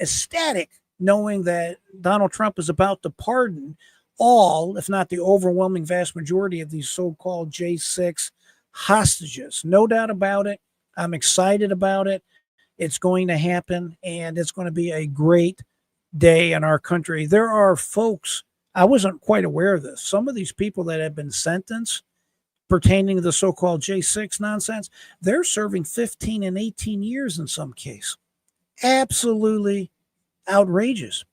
ecstatic knowing that Donald Trump is about to pardon all, if not the overwhelming vast majority of these so-called J6 hostages. No doubt about it. I'm excited about it. It's going to happen, and it's going to be a great day in our country. There are folks, I wasn't quite aware of this, some of these people that have been sentenced pertaining to the so-called J6 nonsense, they're serving 15 and 18 years in some case. Absolutely outrageous.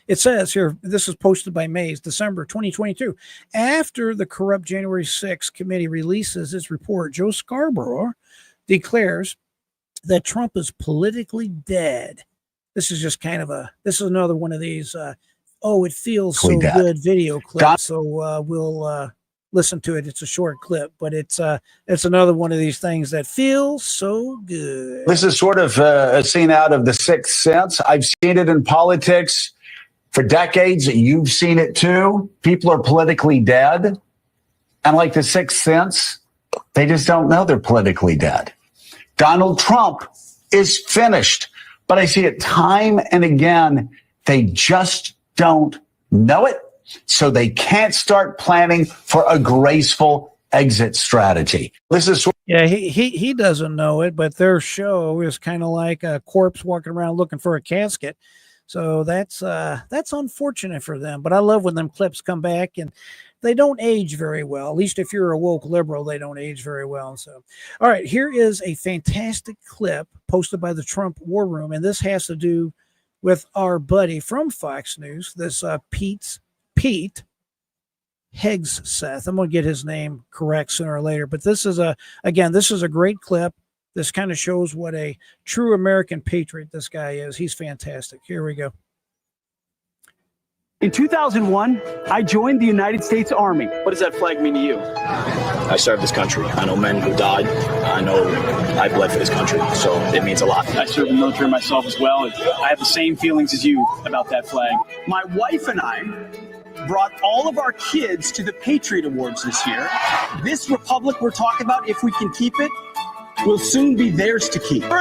It says here, this is posted by Mays, December 2022. After the corrupt January 6th committee releases its report, Joe Scarborough declares that Trump is politically dead. This is just kind of this is another one of these, it feels so good video clips. So we'll listen to it. It's a short clip, but it's another one of these things that feels so good. This is sort of a scene out of The Sixth Sense. I've seen it in politics for decades. You've seen it too. People are politically dead. And like The Sixth Sense, they just don't know they're politically dead. Donald Trump is finished. But I see it time and again. They just don't know it. So they can't start planning for a graceful exit strategy. This is he doesn't know it, but their show is kind of like a corpse walking around looking for a casket. So that's unfortunate for them. But I love when them clips come back, and they don't age very well. At least if you're a woke liberal, they don't age very well. So, all right, here is a fantastic clip posted by the Trump War Room, and this has to do with our buddy from Fox News, this Pete Hegseth. I'm going to get his name correct sooner or later, but this is a great clip. This kind of shows what a true American patriot this guy is. He's fantastic. Here we go. In 2001, I joined the United States Army. What does that flag mean to you? I served this country. I know men who died. I know I bled for this country, so it means a lot. I served in the military myself as well, and I have the same feelings as you about that flag. My wife and I brought all of our kids to the Patriot Awards this year. This republic we're talking about, if we can keep it, will soon be theirs to keep. 3, 4,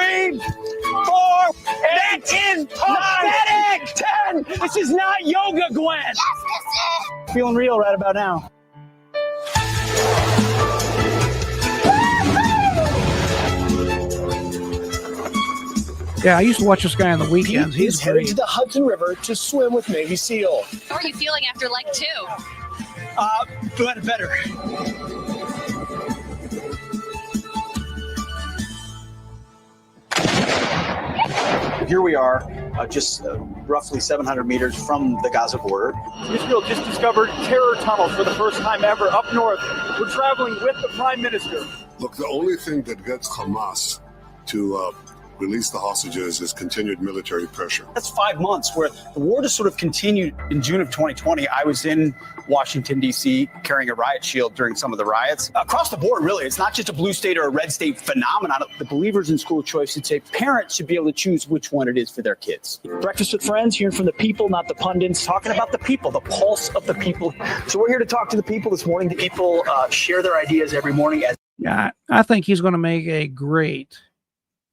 that is pathetic! 10! This is not yoga, Gwen! Yes, this is! Feeling real right about now. Yeah, I used to watch this guy on the weekends. He's headed to the Hudson River to swim with Navy SEAL. How are you feeling after leg 2? Better. Here we are, just roughly 700 meters from the Gaza border. Israel just discovered terror tunnels for the first time ever up north. We're traveling with the Prime Minister. Look, the only thing that gets Hamas to release the hostages is continued military pressure. That's 5 months where the war just sort of continued. In June of 2020, I was in Washington, D.C., carrying a riot shield during some of the riots. Across the board, really, it's not just a blue state or a red state phenomenon. The believers in school choice should say parents should be able to choose which one it is for their kids. Breakfast with Friends, hearing from the people, not the pundits, talking about the people, the pulse of the people. So we're here to talk to the people this morning. The people share their ideas every morning. Yeah, I think he's going to make a great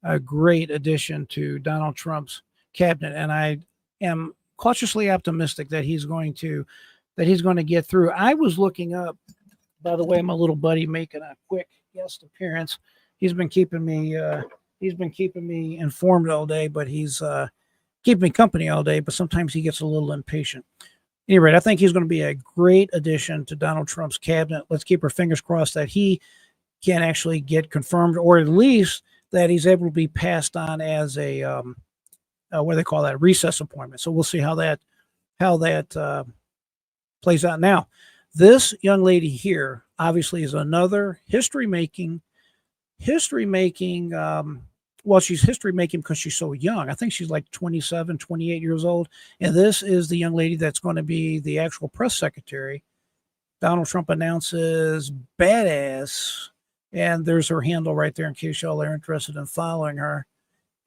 addition to Donald Trump's cabinet, and I am cautiously optimistic that he's going to get through. I was looking up, by the way, my little buddy making a quick guest appearance. He's been keeping me informed all day, but he's keeping me company all day. But sometimes he gets a little impatient. At any rate, I think he's going to be a great addition to Donald Trump's cabinet. Let's keep our fingers crossed that he can actually get confirmed, or at least that he's able to be passed on as a what do they call that, recess appointment. So we'll see how that plays out. Now, this young lady here obviously is another history making. Well, she's history making because she's so young. I think she's like 27, 28 years old. And this is the young lady that's going to be the actual press secretary. Donald Trump announces badass. And there's her handle right there in case y'all are interested in following her,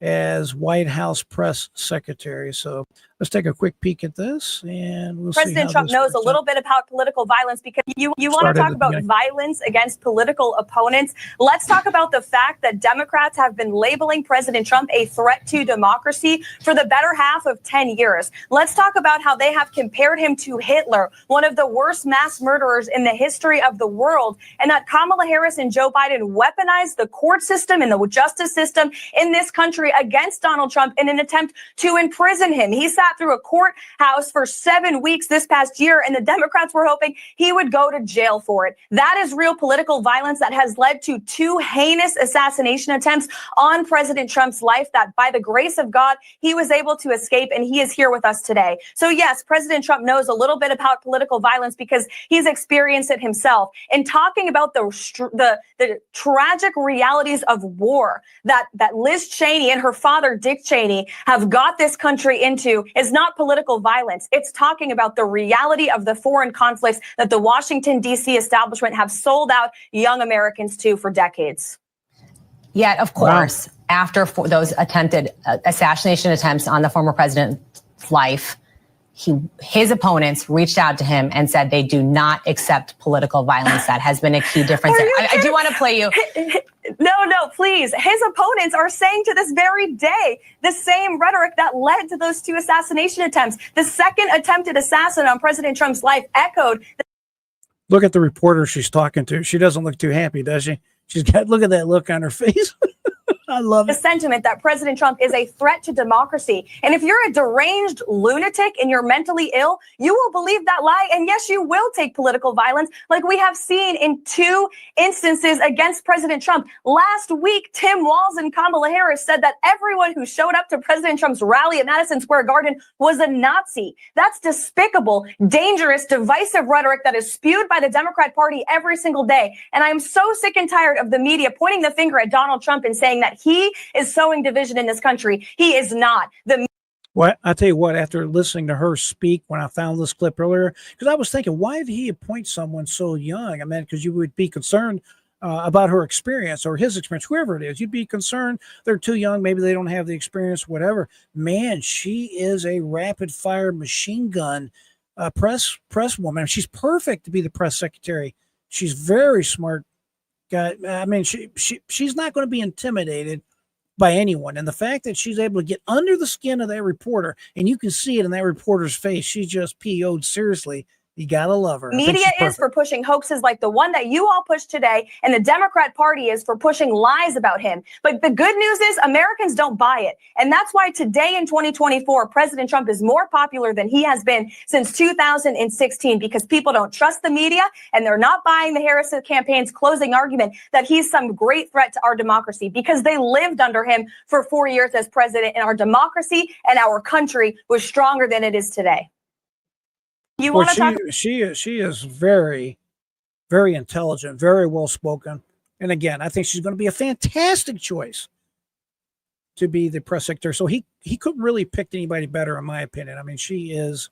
as White House press secretary. So let's take a quick peek at this, and we'll see. President Trump knows a little bit about political violence, because you want to talk about violence against political opponents. Let's talk about the fact that Democrats have been labeling President Trump a threat to democracy for the better half of 10 years. Let's talk about how they have compared him to Hitler, one of the worst mass murderers in the history of the world, and that Kamala Harris and Joe Biden weaponized the court system and the justice system in this country against Donald Trump in an attempt to imprison him. He sat through a courthouse for 7 weeks this past year, and the Democrats were hoping he would go to jail for it. That is real political violence that has led to 2 heinous assassination attempts on President Trump's life that, by the grace of God, he was able to escape, and he is here with us today. So yes, President Trump knows a little bit about political violence because he's experienced it himself. And talking about the tragic realities of war that Liz Cheney and her father, Dick Cheney, have got this country into is not political violence. It's talking about the reality of the foreign conflicts that the Washington, D.C. establishment have sold out young Americans to for decades. Yet, of course, after those attempted assassination attempts on the former president's life, his opponents reached out to him and said they do not accept political violence. That has been a key difference. I do want to play you. No, please. His opponents are saying to this very day the same rhetoric that led to those 2 assassination attempts. The second attempted assassin on President Trump's life echoed. Look at the reporter she's talking to. She doesn't look too happy, does she? Look at that look on her face. I love the sentiment that President Trump is a threat to democracy. And if you're a deranged lunatic and you're mentally ill, you will believe that lie. And yes, you will take political violence, like we have seen in 2 instances against President Trump. Last week, Tim Walz and Kamala Harris said that everyone who showed up to President Trump's rally at Madison Square Garden was a Nazi. That's despicable, dangerous, divisive rhetoric that is spewed by the Democrat Party every single day. And I am so sick and tired of the media pointing the finger at Donald Trump and saying that he is sowing division in this country. He is not. Well, I tell you what, after listening to her speak when I found this clip earlier, because I was thinking, why did he appoint someone so young? I mean, because you would be concerned about her experience or his experience, whoever it is. You'd be concerned they're too young, maybe they don't have the experience, whatever. Man, she is a rapid fire machine gun press woman. She's perfect to be the press secretary. She's very smart. I mean, she's not going to be intimidated by anyone. And the fact that she's able to get under the skin of that reporter, and you can see it in that reporter's face, she just PO'd seriously. You gotta love her. Media is for pushing hoaxes like the one that you all pushed today, and the Democrat Party is for pushing lies about him. But the good news is Americans don't buy it. And that's why today in 2024, President Trump is more popular than he has been since 2016, because people don't trust the media and they're not buying the Harris campaign's closing argument that he's some great threat to our democracy, because they lived under him for 4 years as president, and our democracy and our country was stronger than it is today. You want to talk? She is very, very intelligent, very well spoken, and again, I think she's going to be a fantastic choice. to be the press secretary. So he couldn't really pick anybody better, in my opinion. I mean, she is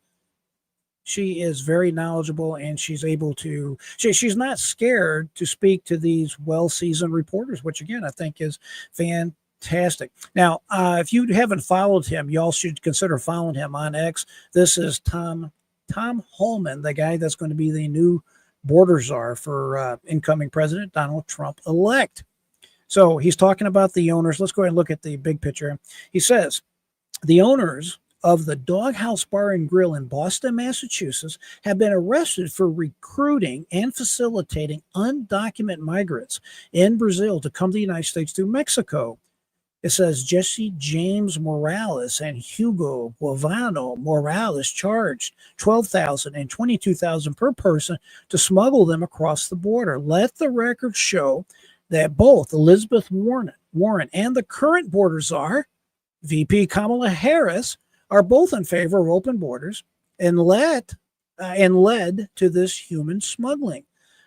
very knowledgeable, and she's able to, she's not scared to speak to these well-seasoned reporters, which again, I think is fantastic. Now, if you haven't followed him, y'all should consider following him on X. This is Tom Holman, the guy that's going to be the new border czar for incoming President Donald Trump elect. So he's talking about the owners. Let's go ahead and look at the big picture. He says, the owners of the Doghouse Bar and Grill in Boston, Massachusetts, have been arrested for recruiting and facilitating undocumented migrants in Brazil to come to the United States through Mexico. It says Jesse James Morales and Hugo Guavano Morales charged $12,000 and $22,000 per person to smuggle them across the border. Let the record show that both Elizabeth Warren and the current border czar, VP Kamala Harris, are both in favor of open borders and led to this human smuggling.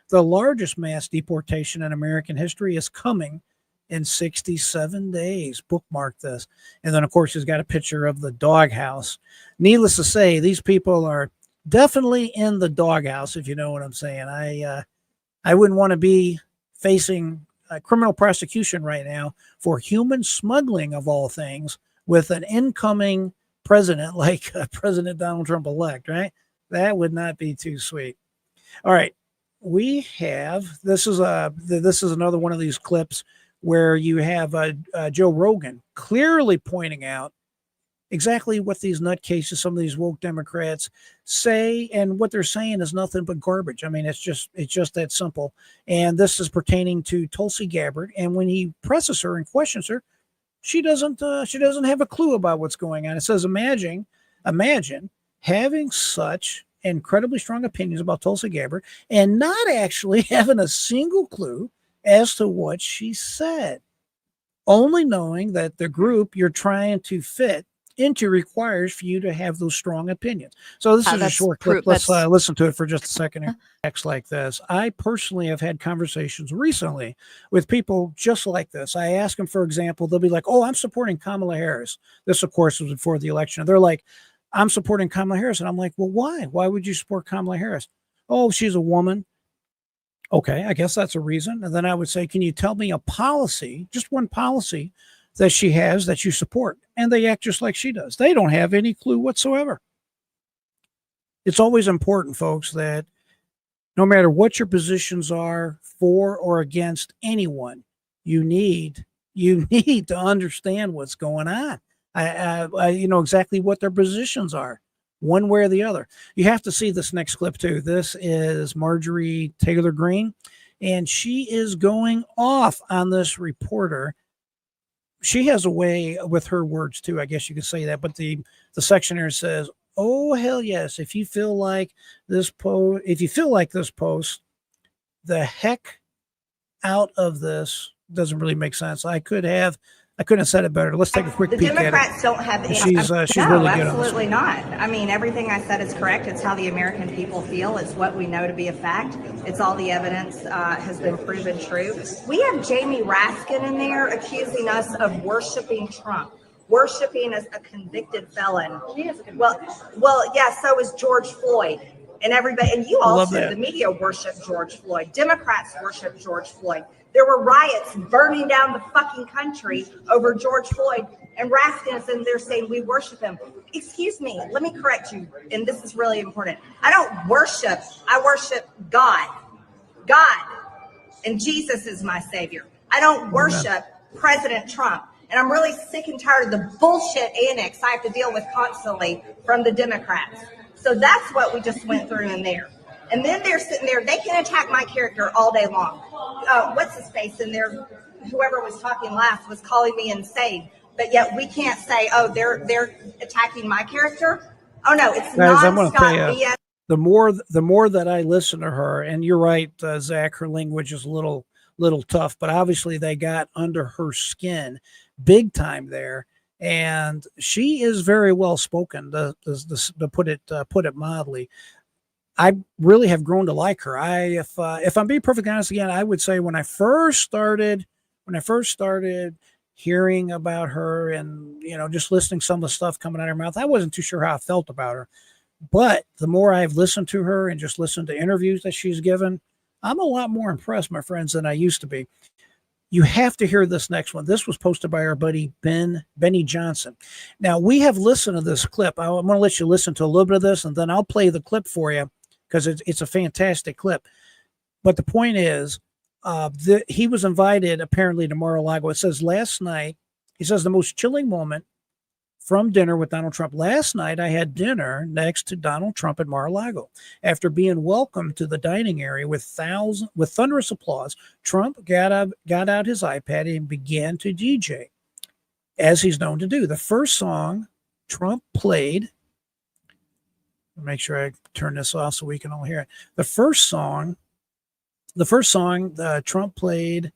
The largest mass deportation in American history is coming in 67 days. Bookmark this. And then, of course, he's got a picture of the doghouse. Needless to say, these people are definitely in the doghouse, if you know what I'm saying. I wouldn't want to be facing criminal prosecution right now for human smuggling, of all things, with an incoming president like President Donald Trump elect, right? That would not be too sweet. All right, we have, this is another one of these clips where you have Joe Rogan clearly pointing out exactly what these nutcases, some of these woke Democrats say, and what they're saying is nothing but garbage. I mean, it's just that simple. And this is pertaining to Tulsi Gabbard. And when he presses her and questions her, she doesn't have a clue about what's going on. It says, imagine having such incredibly strong opinions about Tulsi Gabbard and not actually having a single clue as to what she said, only knowing that the group you're trying to fit into requires for you to have those strong opinions. So this is a short clip. Let's listen to it for just a second here. Acts like this. I personally have had conversations recently with people just like this. I ask them, for example, they'll be like, oh, I'm supporting Kamala Harris. This, of course, was before the election. And they're like, I'm supporting Kamala Harris. And I'm like, well, why? Why would you support Kamala Harris? Oh, she's a woman. Okay, I guess that's a reason. And then I would say, can you tell me a policy, just one policy that she has that you support? And they act just like she does. They don't have any clue whatsoever. It's always important, folks, that no matter what your positions are for or against anyone, you need to understand what's going on. You know exactly what their positions are, one way or the other. You have to see this next clip too. This is Marjorie Taylor Greene, and she is going off on this reporter. She has a way with her words too, I guess you could say that. But the section here says, "Oh hell yes! If you feel like this post, the heck out of this doesn't really make sense." I couldn't have said it better. Let's take a quick peek at it. The Democrats don't have any. She's no, really good. Absolutely not. I mean, everything I said is correct. It's how the American people feel. It's what we know to be a fact. It's all the evidence has been proven true. We have Jamie Raskin in there accusing us of worshiping Trump, worshiping as a convicted felon. Well, yeah. So is George Floyd. And everybody, and you also, the media worship George Floyd. Democrats worship George Floyd. There were riots burning down the fucking country over George Floyd, and Raskin is in there saying we worship him. Excuse me, let me correct you, and this is really important. I don't worship, I worship God. God. And Jesus is my savior. I don't worship President Trump. And I'm really sick and tired of the bullshit annex I have to deal with constantly from the Democrats. So that's what we just went through in there. And then they're sitting there, they can attack my character all day long. What's his face in there? Whoever was talking last was calling me insane. But yet we can't say, oh, they're attacking my character. Oh no, it's non-stop BS. The more that I listen to her, and you're right, Zach, her language is a little tough, but obviously they got under her skin big time there. And she is very well spoken, to put it mildly. I really have grown to like her. If I'm being perfectly honest again, I would say when I first started hearing about her and, just listening to some of the stuff coming out of her mouth. I wasn't too sure how I felt about her. But the more I've listened to her and just listened to interviews that she's given, I'm a lot more impressed, my friends, than I used to be. You have to hear this next one. This was posted by our buddy Benny Johnson. Now, we have listened to this clip. I'm going to let you listen to a little bit of this, and then I'll play the clip for you because it's a fantastic clip. But the point is, he was invited apparently to Mar-a-Lago. It says last night, he says the most chilling moment from dinner with Donald Trump. Last night, I had dinner next to Donald Trump at Mar-a-Lago. After being welcomed to the dining area with thunderous applause, Trump got out his iPad and began to DJ, as he's known to do. The first song Trump played, make sure I turn this off so we can all hear it. The first song Trump played.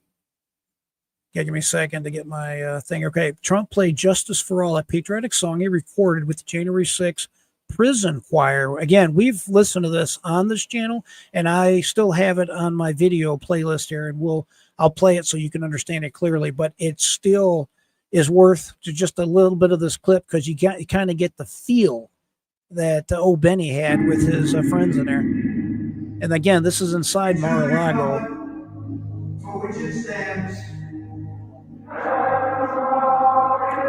Yeah, give me a second to get my thing. Okay, Trump played Justice for All, a patriotic song he recorded with the January 6th prison choir. Again, we've listened to this on this channel, and I still have it on my video playlist here, and I'll play it so you can understand it clearly, but it still is worth just a little bit of this clip because you kind of get the feel that old Benny had with his friends in there. And again, this is inside Mar-a-Lago. For which it stands.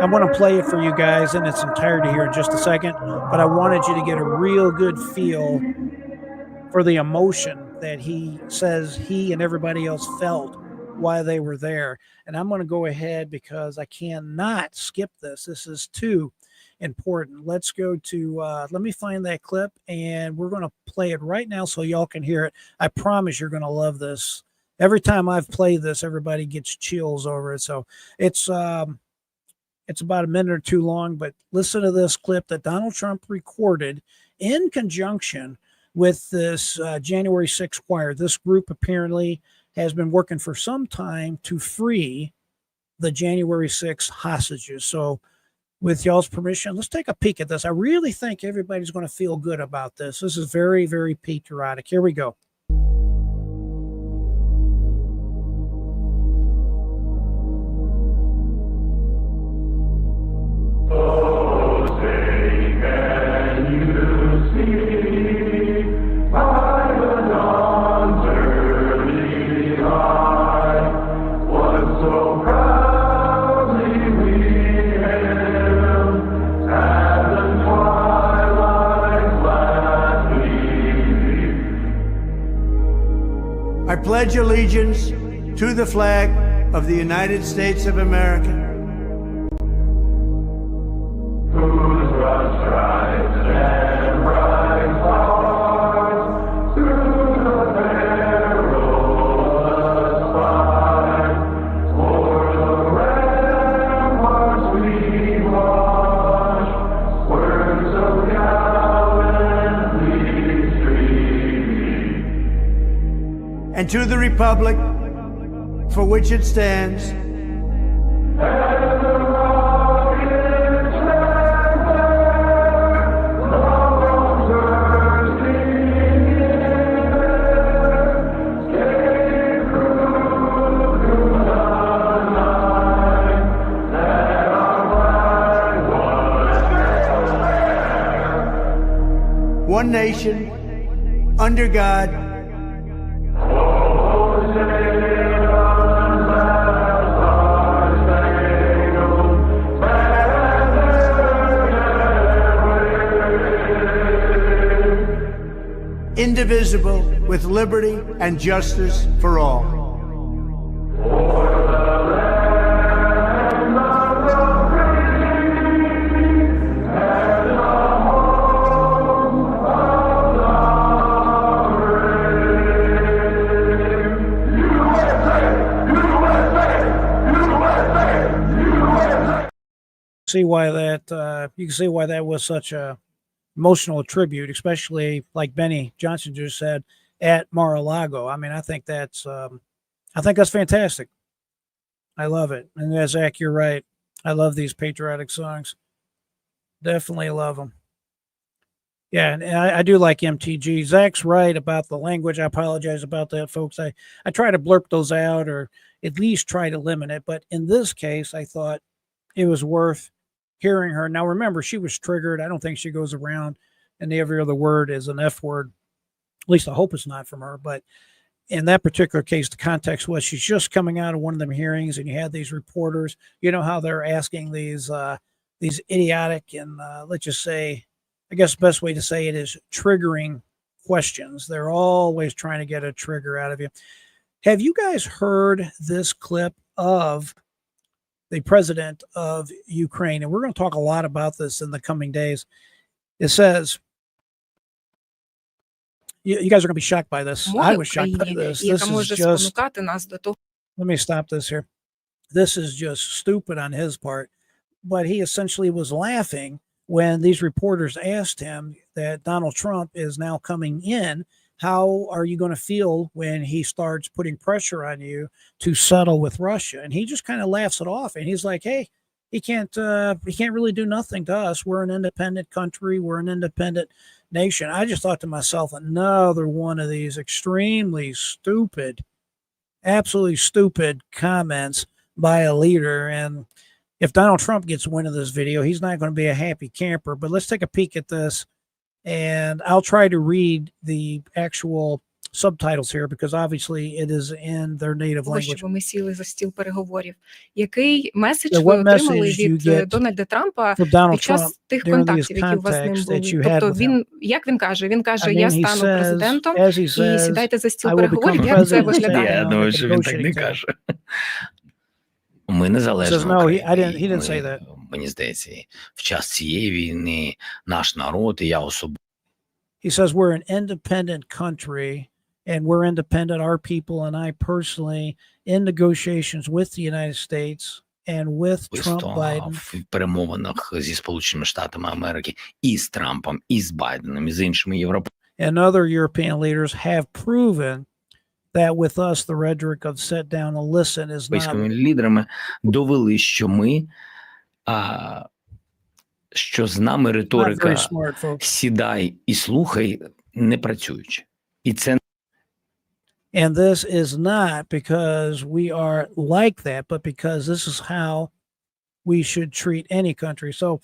I want to play it for you guys in its entirety here in just a second, but I wanted you to get a real good feel for the emotion that he says he and everybody else felt while they were there. And I'm going to go ahead because I cannot skip this. This is too important. Let's go to, let me find that clip, and we're going to play it right now so y'all can hear it. I promise you're going to love this. Every time I've played this, everybody gets chills over it. So it's about a minute or two long, but listen to this clip that Donald Trump recorded in conjunction with this January 6th choir. This group apparently has been working for some time to free the January 6th hostages. So with y'all's permission, let's take a peek at this. I really think everybody's going to feel good about this. This is very, very patriotic. Here we go. I pledge allegiance to the flag of the United States of America. And to the republic for which it stands, one nation, under God, indivisible, with liberty and justice for all. See why that you can see why that was such a emotional tribute, especially like Benny Johnson just said at Mar-a-Lago. I mean, I think that's fantastic. I love it. And Zach, you're right. I love these patriotic songs. Definitely love them. Yeah, and I do like MTG. Zach's right about the language. I apologize about that, folks. I try to blurp those out or, at least try to limit it. But in this case, I thought it was worth hearing her. Now, remember, she was triggered. I don't think she goes around and every other word is an F word. At least I hope it's not from her. But in that particular case, the context was she's just coming out of one of them hearings, and you had these reporters. You know how they're asking these idiotic and let's just say, I guess the best way to say it is triggering questions. They're always trying to get a trigger out of you. Have you guys heard this clip of the president of Ukraine? And we're going to talk a lot about this in the coming days. It says, you guys are going to be shocked by this. I was shocked by this. This is just, let me stop this here. This is just stupid on his part. But he essentially was laughing when these reporters asked him that Donald Trump is now coming in. How are you going to feel when he starts putting pressure on you to settle with Russia? And he just kind of laughs it off. And he's like, hey, he can't really do nothing to us. We're an independent country. We're an independent nation. I just thought to myself, another one of these extremely stupid, absolutely stupid comments by a leader. And if Donald Trump gets wind of this video, he's not going to be a happy camper. But let's take a peek at this. And I'll try to read the actual subtitles here because obviously it is in their native language. Щоб ми сіли за стіл переговорів. Який меседж So ви what отримали message you від get Дональда Трампа from Donald під час Trump тих during контактів, these які у вас з ним contacts that були? you had Тобто with him? він, як він каже? Він каже, I я mean, he стану says, президентом as he і says, сідайте за I стіл will become переговорів. Як це president. виглядає? Я думаю, що він так не Negotiating каже. Ми He says, незалежна no, Україна. he didn't say that. Мені здається, в час цієї війни наш народ і я особисто. He says we're an independent country and we're independent, our people and I personally, in negotiations with the United States and with Trump, Biden. В перемовинах зі Сполученими Штатами Америки і з Трампом, і з Байденом, і з іншими європейськими. And other European leaders have proven that with us, the rhetoric of sit down and listen is not. Лідерами довели, що ми, що з нами риторика «сідай і слухай» не працюючи. І це And this is not because we are like that, but because this is how we should treat any country. So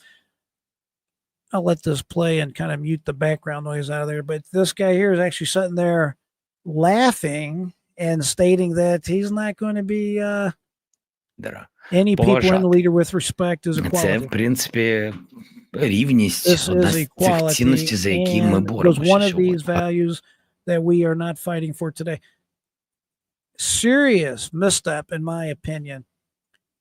I'll let this play and kind of mute the background noise out of there. But this guy here is actually sitting there laughing and stating that he's not going to be any people in the leader with respect is equality. Це, в принципі, рівність, одна з цих цінностей, за які ми боремося. One of these values that we are not fighting for today. Serious misstep, in my opinion.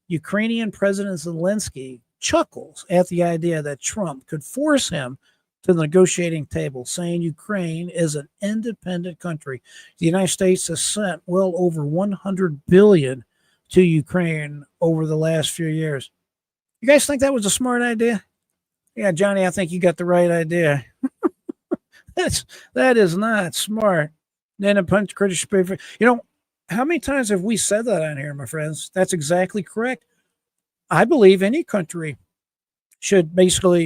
Ukrainian President Zelensky chuckles at the idea that Trump could force him to the negotiating table, saying Ukraine is an independent country. The United States has sent well over $100 billion to Ukraine over the last few years. You guys think that was a smart idea? Yeah, Johnny, I think you got the right idea. That is not smart. Then a punch British paper. You know, how many times have we said that on here, my friends? That's exactly correct. I believe any country should basically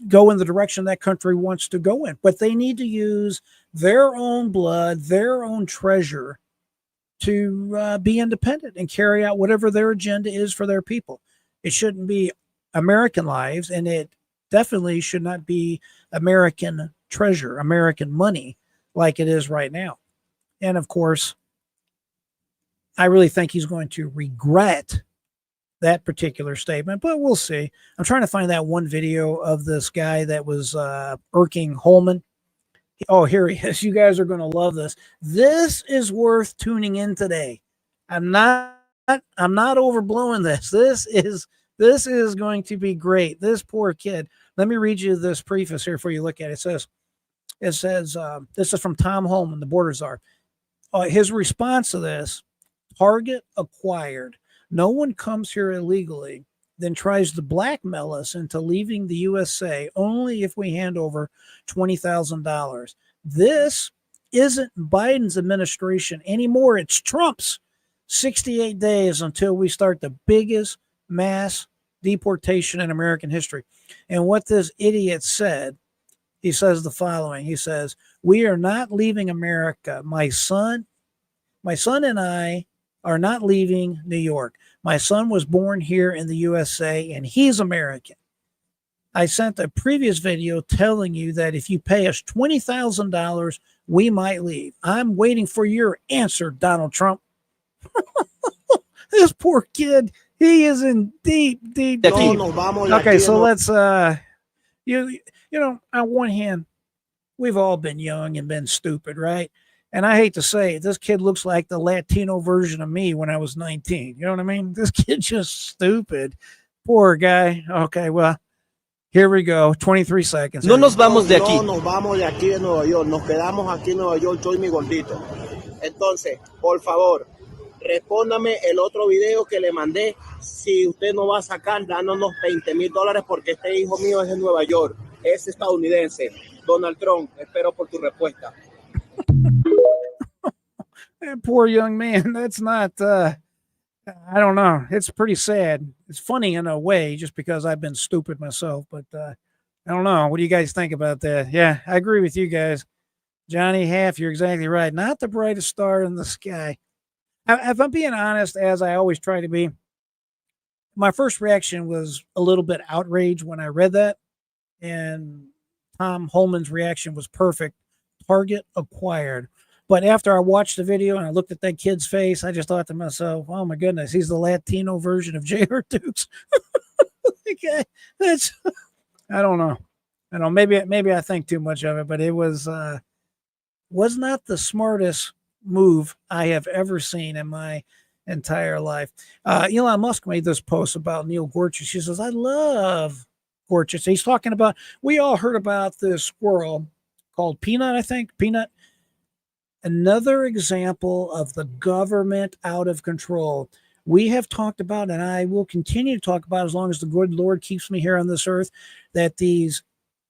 go in the direction that country wants to go in, but they need to use their own blood, their own treasure to be independent and carry out whatever their agenda is for their people. It shouldn't be American lives, and it definitely should not be American treasure, American money like it is right now. And of course, I really think he's going to regret that particular statement, but we'll see. I'm trying to find that one video of this guy that was irking Holman. Oh, here he is. You guys are going to love this. This is worth tuning in today. I'm not overblowing this. This is going to be great. This poor kid. Let me read you this preface here before you look at it. It says, this is from Tom Holman, the border czar. His response to this: target acquired. No one comes here illegally, then tries to blackmail us into leaving the USA only if we hand over $20,000. This isn't Biden's administration anymore. It's Trump's. 68 days until we start the biggest mass deportation in American history. And what this idiot said, he says the following. He says, we are not leaving America. My son and I are not leaving New York. My son was born here in the USA and he's American. I sent a previous video telling you that if you pay us $20,000, we might leave. I'm waiting for your answer, Donald Trump. This poor kid, he is in deep. Okay, so let's you know, on one hand, we've all been young and been stupid, right? And I hate to say it, this kid looks like the Latino version of me when I was 19. You know what I mean? This kid's just stupid. Poor guy. Okay, well, here we go. 23 seconds. No nos vamos de aquí. No nos vamos de aquí de Nueva York. Nos quedamos aquí en Nueva York, yo y mi gordito. Entonces, por favor, respóndame el otro video que le mandé. Si usted no va a sacar, dándonos $20,000 porque este hijo mío es de Nueva York. Es estadounidense. Donald Trump, espero por tu respuesta. That poor young man. That's not, I don't know. It's pretty sad. It's funny in a way, just because I've been stupid myself. But I don't know. What do you guys think about that? Yeah, I agree with you guys. Johnny Half, you're exactly right. Not the brightest star in the sky. If I'm being honest, as I always try to be, my first reaction was a little bit outraged when I read that. And Tom Holman's reaction was perfect. Target acquired. But after I watched the video and I looked at that kid's face, I just thought to myself, oh my goodness, he's the Latino version of J.R. Dukes. Okay, that's, I don't know. I don't know, maybe I think too much of it, but it was not the smartest move I have ever seen in my entire life. Elon Musk made this post about Neil Gorsuch. He says, I love Gorsuch. He's talking about, we all heard about this squirrel called Peanut, I think. Peanut. Another example of the government out of control. We have talked about, and I will continue to talk about as long as the good Lord keeps me here on this earth, that these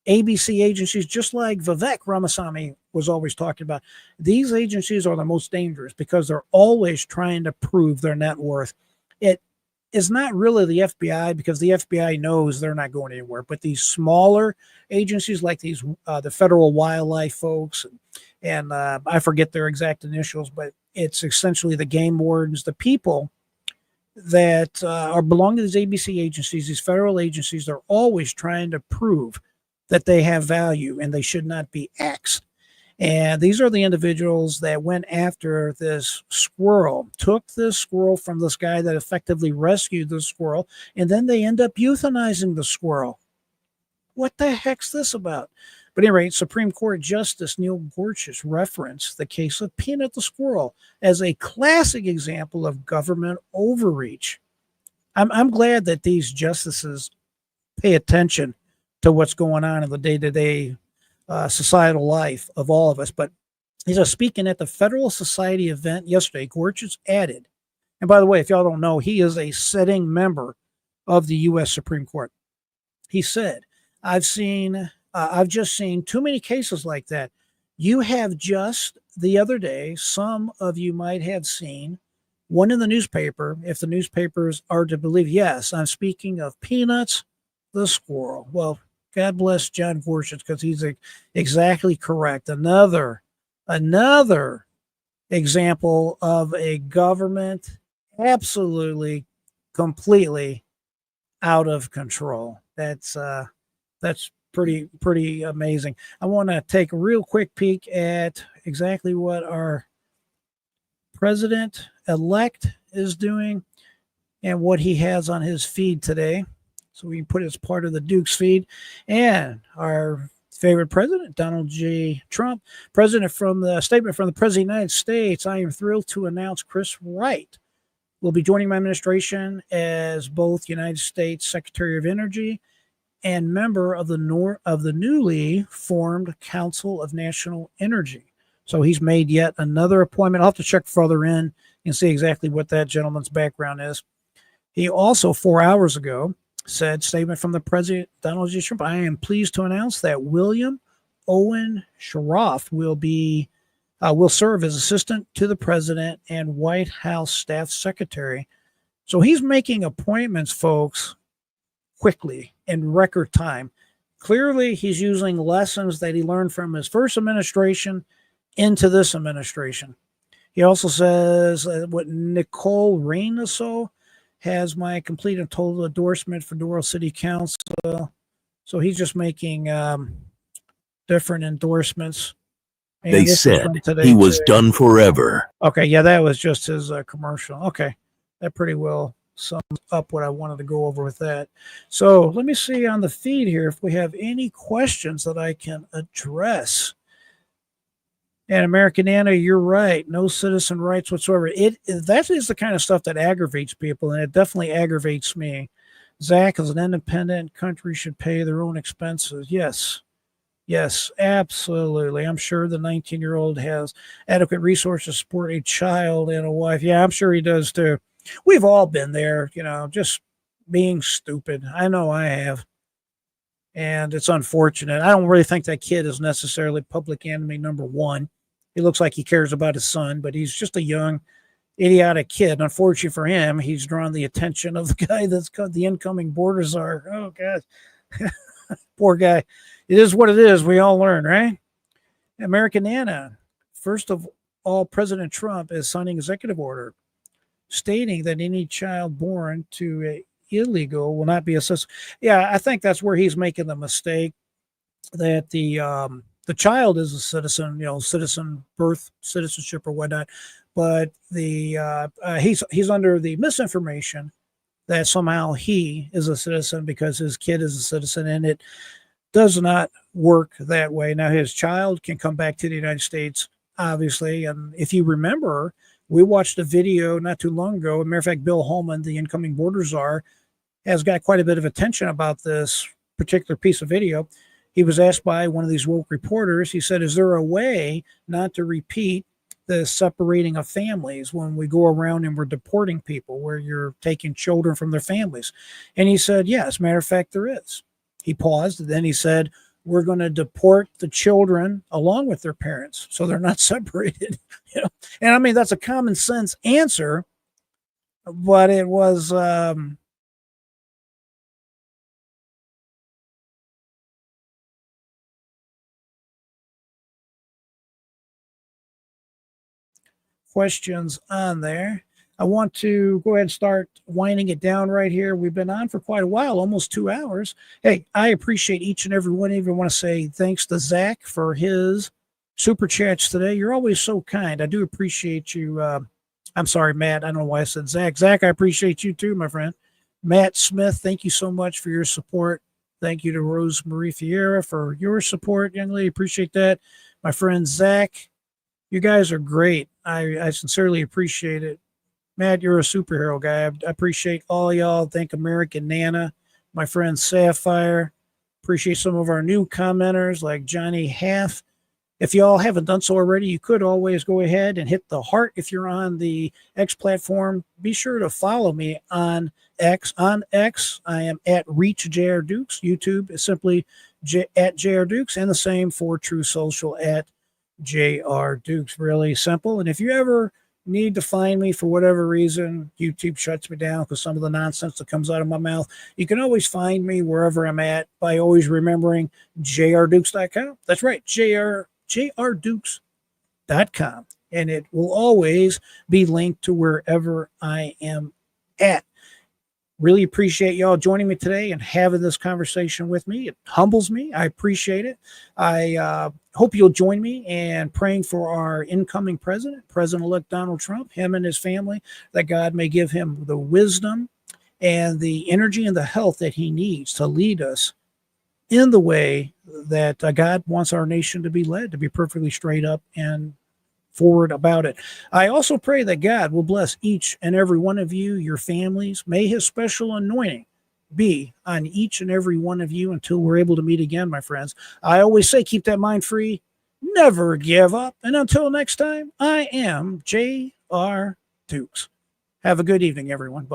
ABC agencies, just like Vivek Ramaswamy was always talking about, these agencies are the most dangerous because they're always trying to prove their net worth. It is not really the FBI because the FBI knows they're not going anywhere, but these smaller agencies like these, the federal wildlife folks, and I forget their exact initials, but it's essentially the game wardens, the people that are belong to these ABC agencies, these federal agencies. They're always trying to prove that they have value and they should not be axed. And these are the individuals that went after this squirrel, took this squirrel from this guy that effectively rescued the squirrel, and then they end up euthanizing the squirrel. What the heck's this about? But at any rate, Supreme Court Justice Neil Gorsuch referenced the case of Peanut the squirrel as a classic example of government overreach. I'm glad that these justices pay attention to what's going on in the day-to-day societal life of all of us. But he's speaking at the Federal Society event yesterday. Gorsuch added, and by the way, if y'all don't know, he is a sitting member of the U.S. Supreme Court. He said, I've just seen too many cases like that. You have just the other day, some of you might have seen one in the newspaper, if the newspapers are to believe. Yes, I'm speaking of Peanuts the squirrel. Well, God bless John Gorsuch because he's exactly correct. Another example of a government absolutely, completely out of control. That's pretty amazing. I want to take a real quick peek at exactly what our president-elect is doing and what he has on his feed today. So we can put it as part of the Duke's feed. And our favorite president, Donald J. Trump, statement from the President of the United States. I am thrilled to announce Chris Wright will be joining my administration as both United States Secretary of Energy and member of the newly formed Council of National Energy. So he's made yet another appointment. I'll have to check further in and see exactly what that gentleman's background is. He also, 4 hours ago, said, statement from the President, Donald J. Trump, I am pleased to announce that William Owen Shroff will serve as assistant to the president and White House staff secretary. So he's making appointments, folks, quickly in record time. Clearly, he's using lessons that he learned from his first administration into this administration. He also says what Nicole Reynoso has my complete and total endorsement for Doral City Council. So he's just making different endorsements. And They this said was from he was too. done forever. Okay, yeah, that was just his commercial. Okay, that pretty well sums up what I wanted to go over with that. So let me see on the feed here if we have any questions that I can address. And American Anna, you're right. No citizen rights whatsoever. That is the kind of stuff that aggravates people, and it definitely aggravates me. Zach, as an independent country, should pay their own expenses. Yes. Yes, absolutely. I'm sure the 19-year-old has adequate resources to support a child and a wife. Yeah, I'm sure he does too. We've all been there, just being stupid. I know I have. And it's unfortunate. I don't really think that kid is necessarily public enemy number one. He looks like he cares about his son, but he's just a young, idiotic kid. Unfortunately for him, he's drawn the attention of the guy that's got the incoming border czar. Oh, God. Poor guy. It is what it is. We all learn, right? American Anna. First of all, President Trump is signing executive order stating that any child born to a illegal will not be assessed. Yeah, I think that's where he's making the mistake, that the child is a citizen, citizen birth citizenship or whatnot, but he's under the misinformation that somehow he is a citizen because his kid is a citizen, and it does not work that way. Now, his child can come back to the United States, obviously, and if you remember, we watched a video not too long ago. As a matter of fact, Bill Holman, the incoming border czar, has got quite a bit of attention about this particular piece of video. He was asked by one of these woke reporters, he said, is there a way not to repeat the separating of families when we go around and we're deporting people, where you're taking children from their families? And he said, yeah, as a matter of fact, there is. He paused, and then he said, we're going to deport the children along with their parents, so they're not separated. And I mean, that's a common sense answer, but it was questions on there. I want to go ahead and start winding it down right here. We've been on for quite a while, almost 2 hours. Hey, I appreciate each and every one of you. I want to say thanks to Zach for his super chats today. You're always so kind. I do appreciate you. I'm sorry, Matt. I don't know why I said Zach. Zach, I appreciate you too, my friend. Matt Smith, thank you so much for your support. Thank you to Rose Marie Fiera for your support, young lady. Appreciate that. My friend Zach, you guys are great. I sincerely appreciate it. Matt, you're a superhero guy. I appreciate all y'all. Thank American Nana, my friend Sapphire. Appreciate some of our new commenters like Johnny Half. If y'all haven't done so already, you could always go ahead and hit the heart if you're on the X platform. Be sure to follow me on X. On X, I am at Reach JR Dukes. YouTube is simply at JR Dukes, and the same for True Social at JR Dukes. Really simple. And if you ever need to find me for whatever reason, YouTube shuts me down because some of the nonsense that comes out of my mouth, you can always find me wherever I'm at by always remembering jrdukes.com. That's right, jrdukes.com. And it will always be linked to wherever I am at. Really appreciate y'all joining me today and having this conversation with me. It humbles me. I appreciate it. I hope you'll join me in praying for our incoming president, President-elect Donald Trump, him and his family, that God may give him the wisdom and the energy and the health that he needs to lead us in the way that God wants our nation to be led, to be perfectly straight up and forward about it. I also pray that God will bless each and every one of you, your families. May his special anointing be on each and every one of you until we're able to meet again, my friends. I always say, keep that mind free, never give up. And until next time, I am JR Dukes. Have a good evening, everyone. Bye.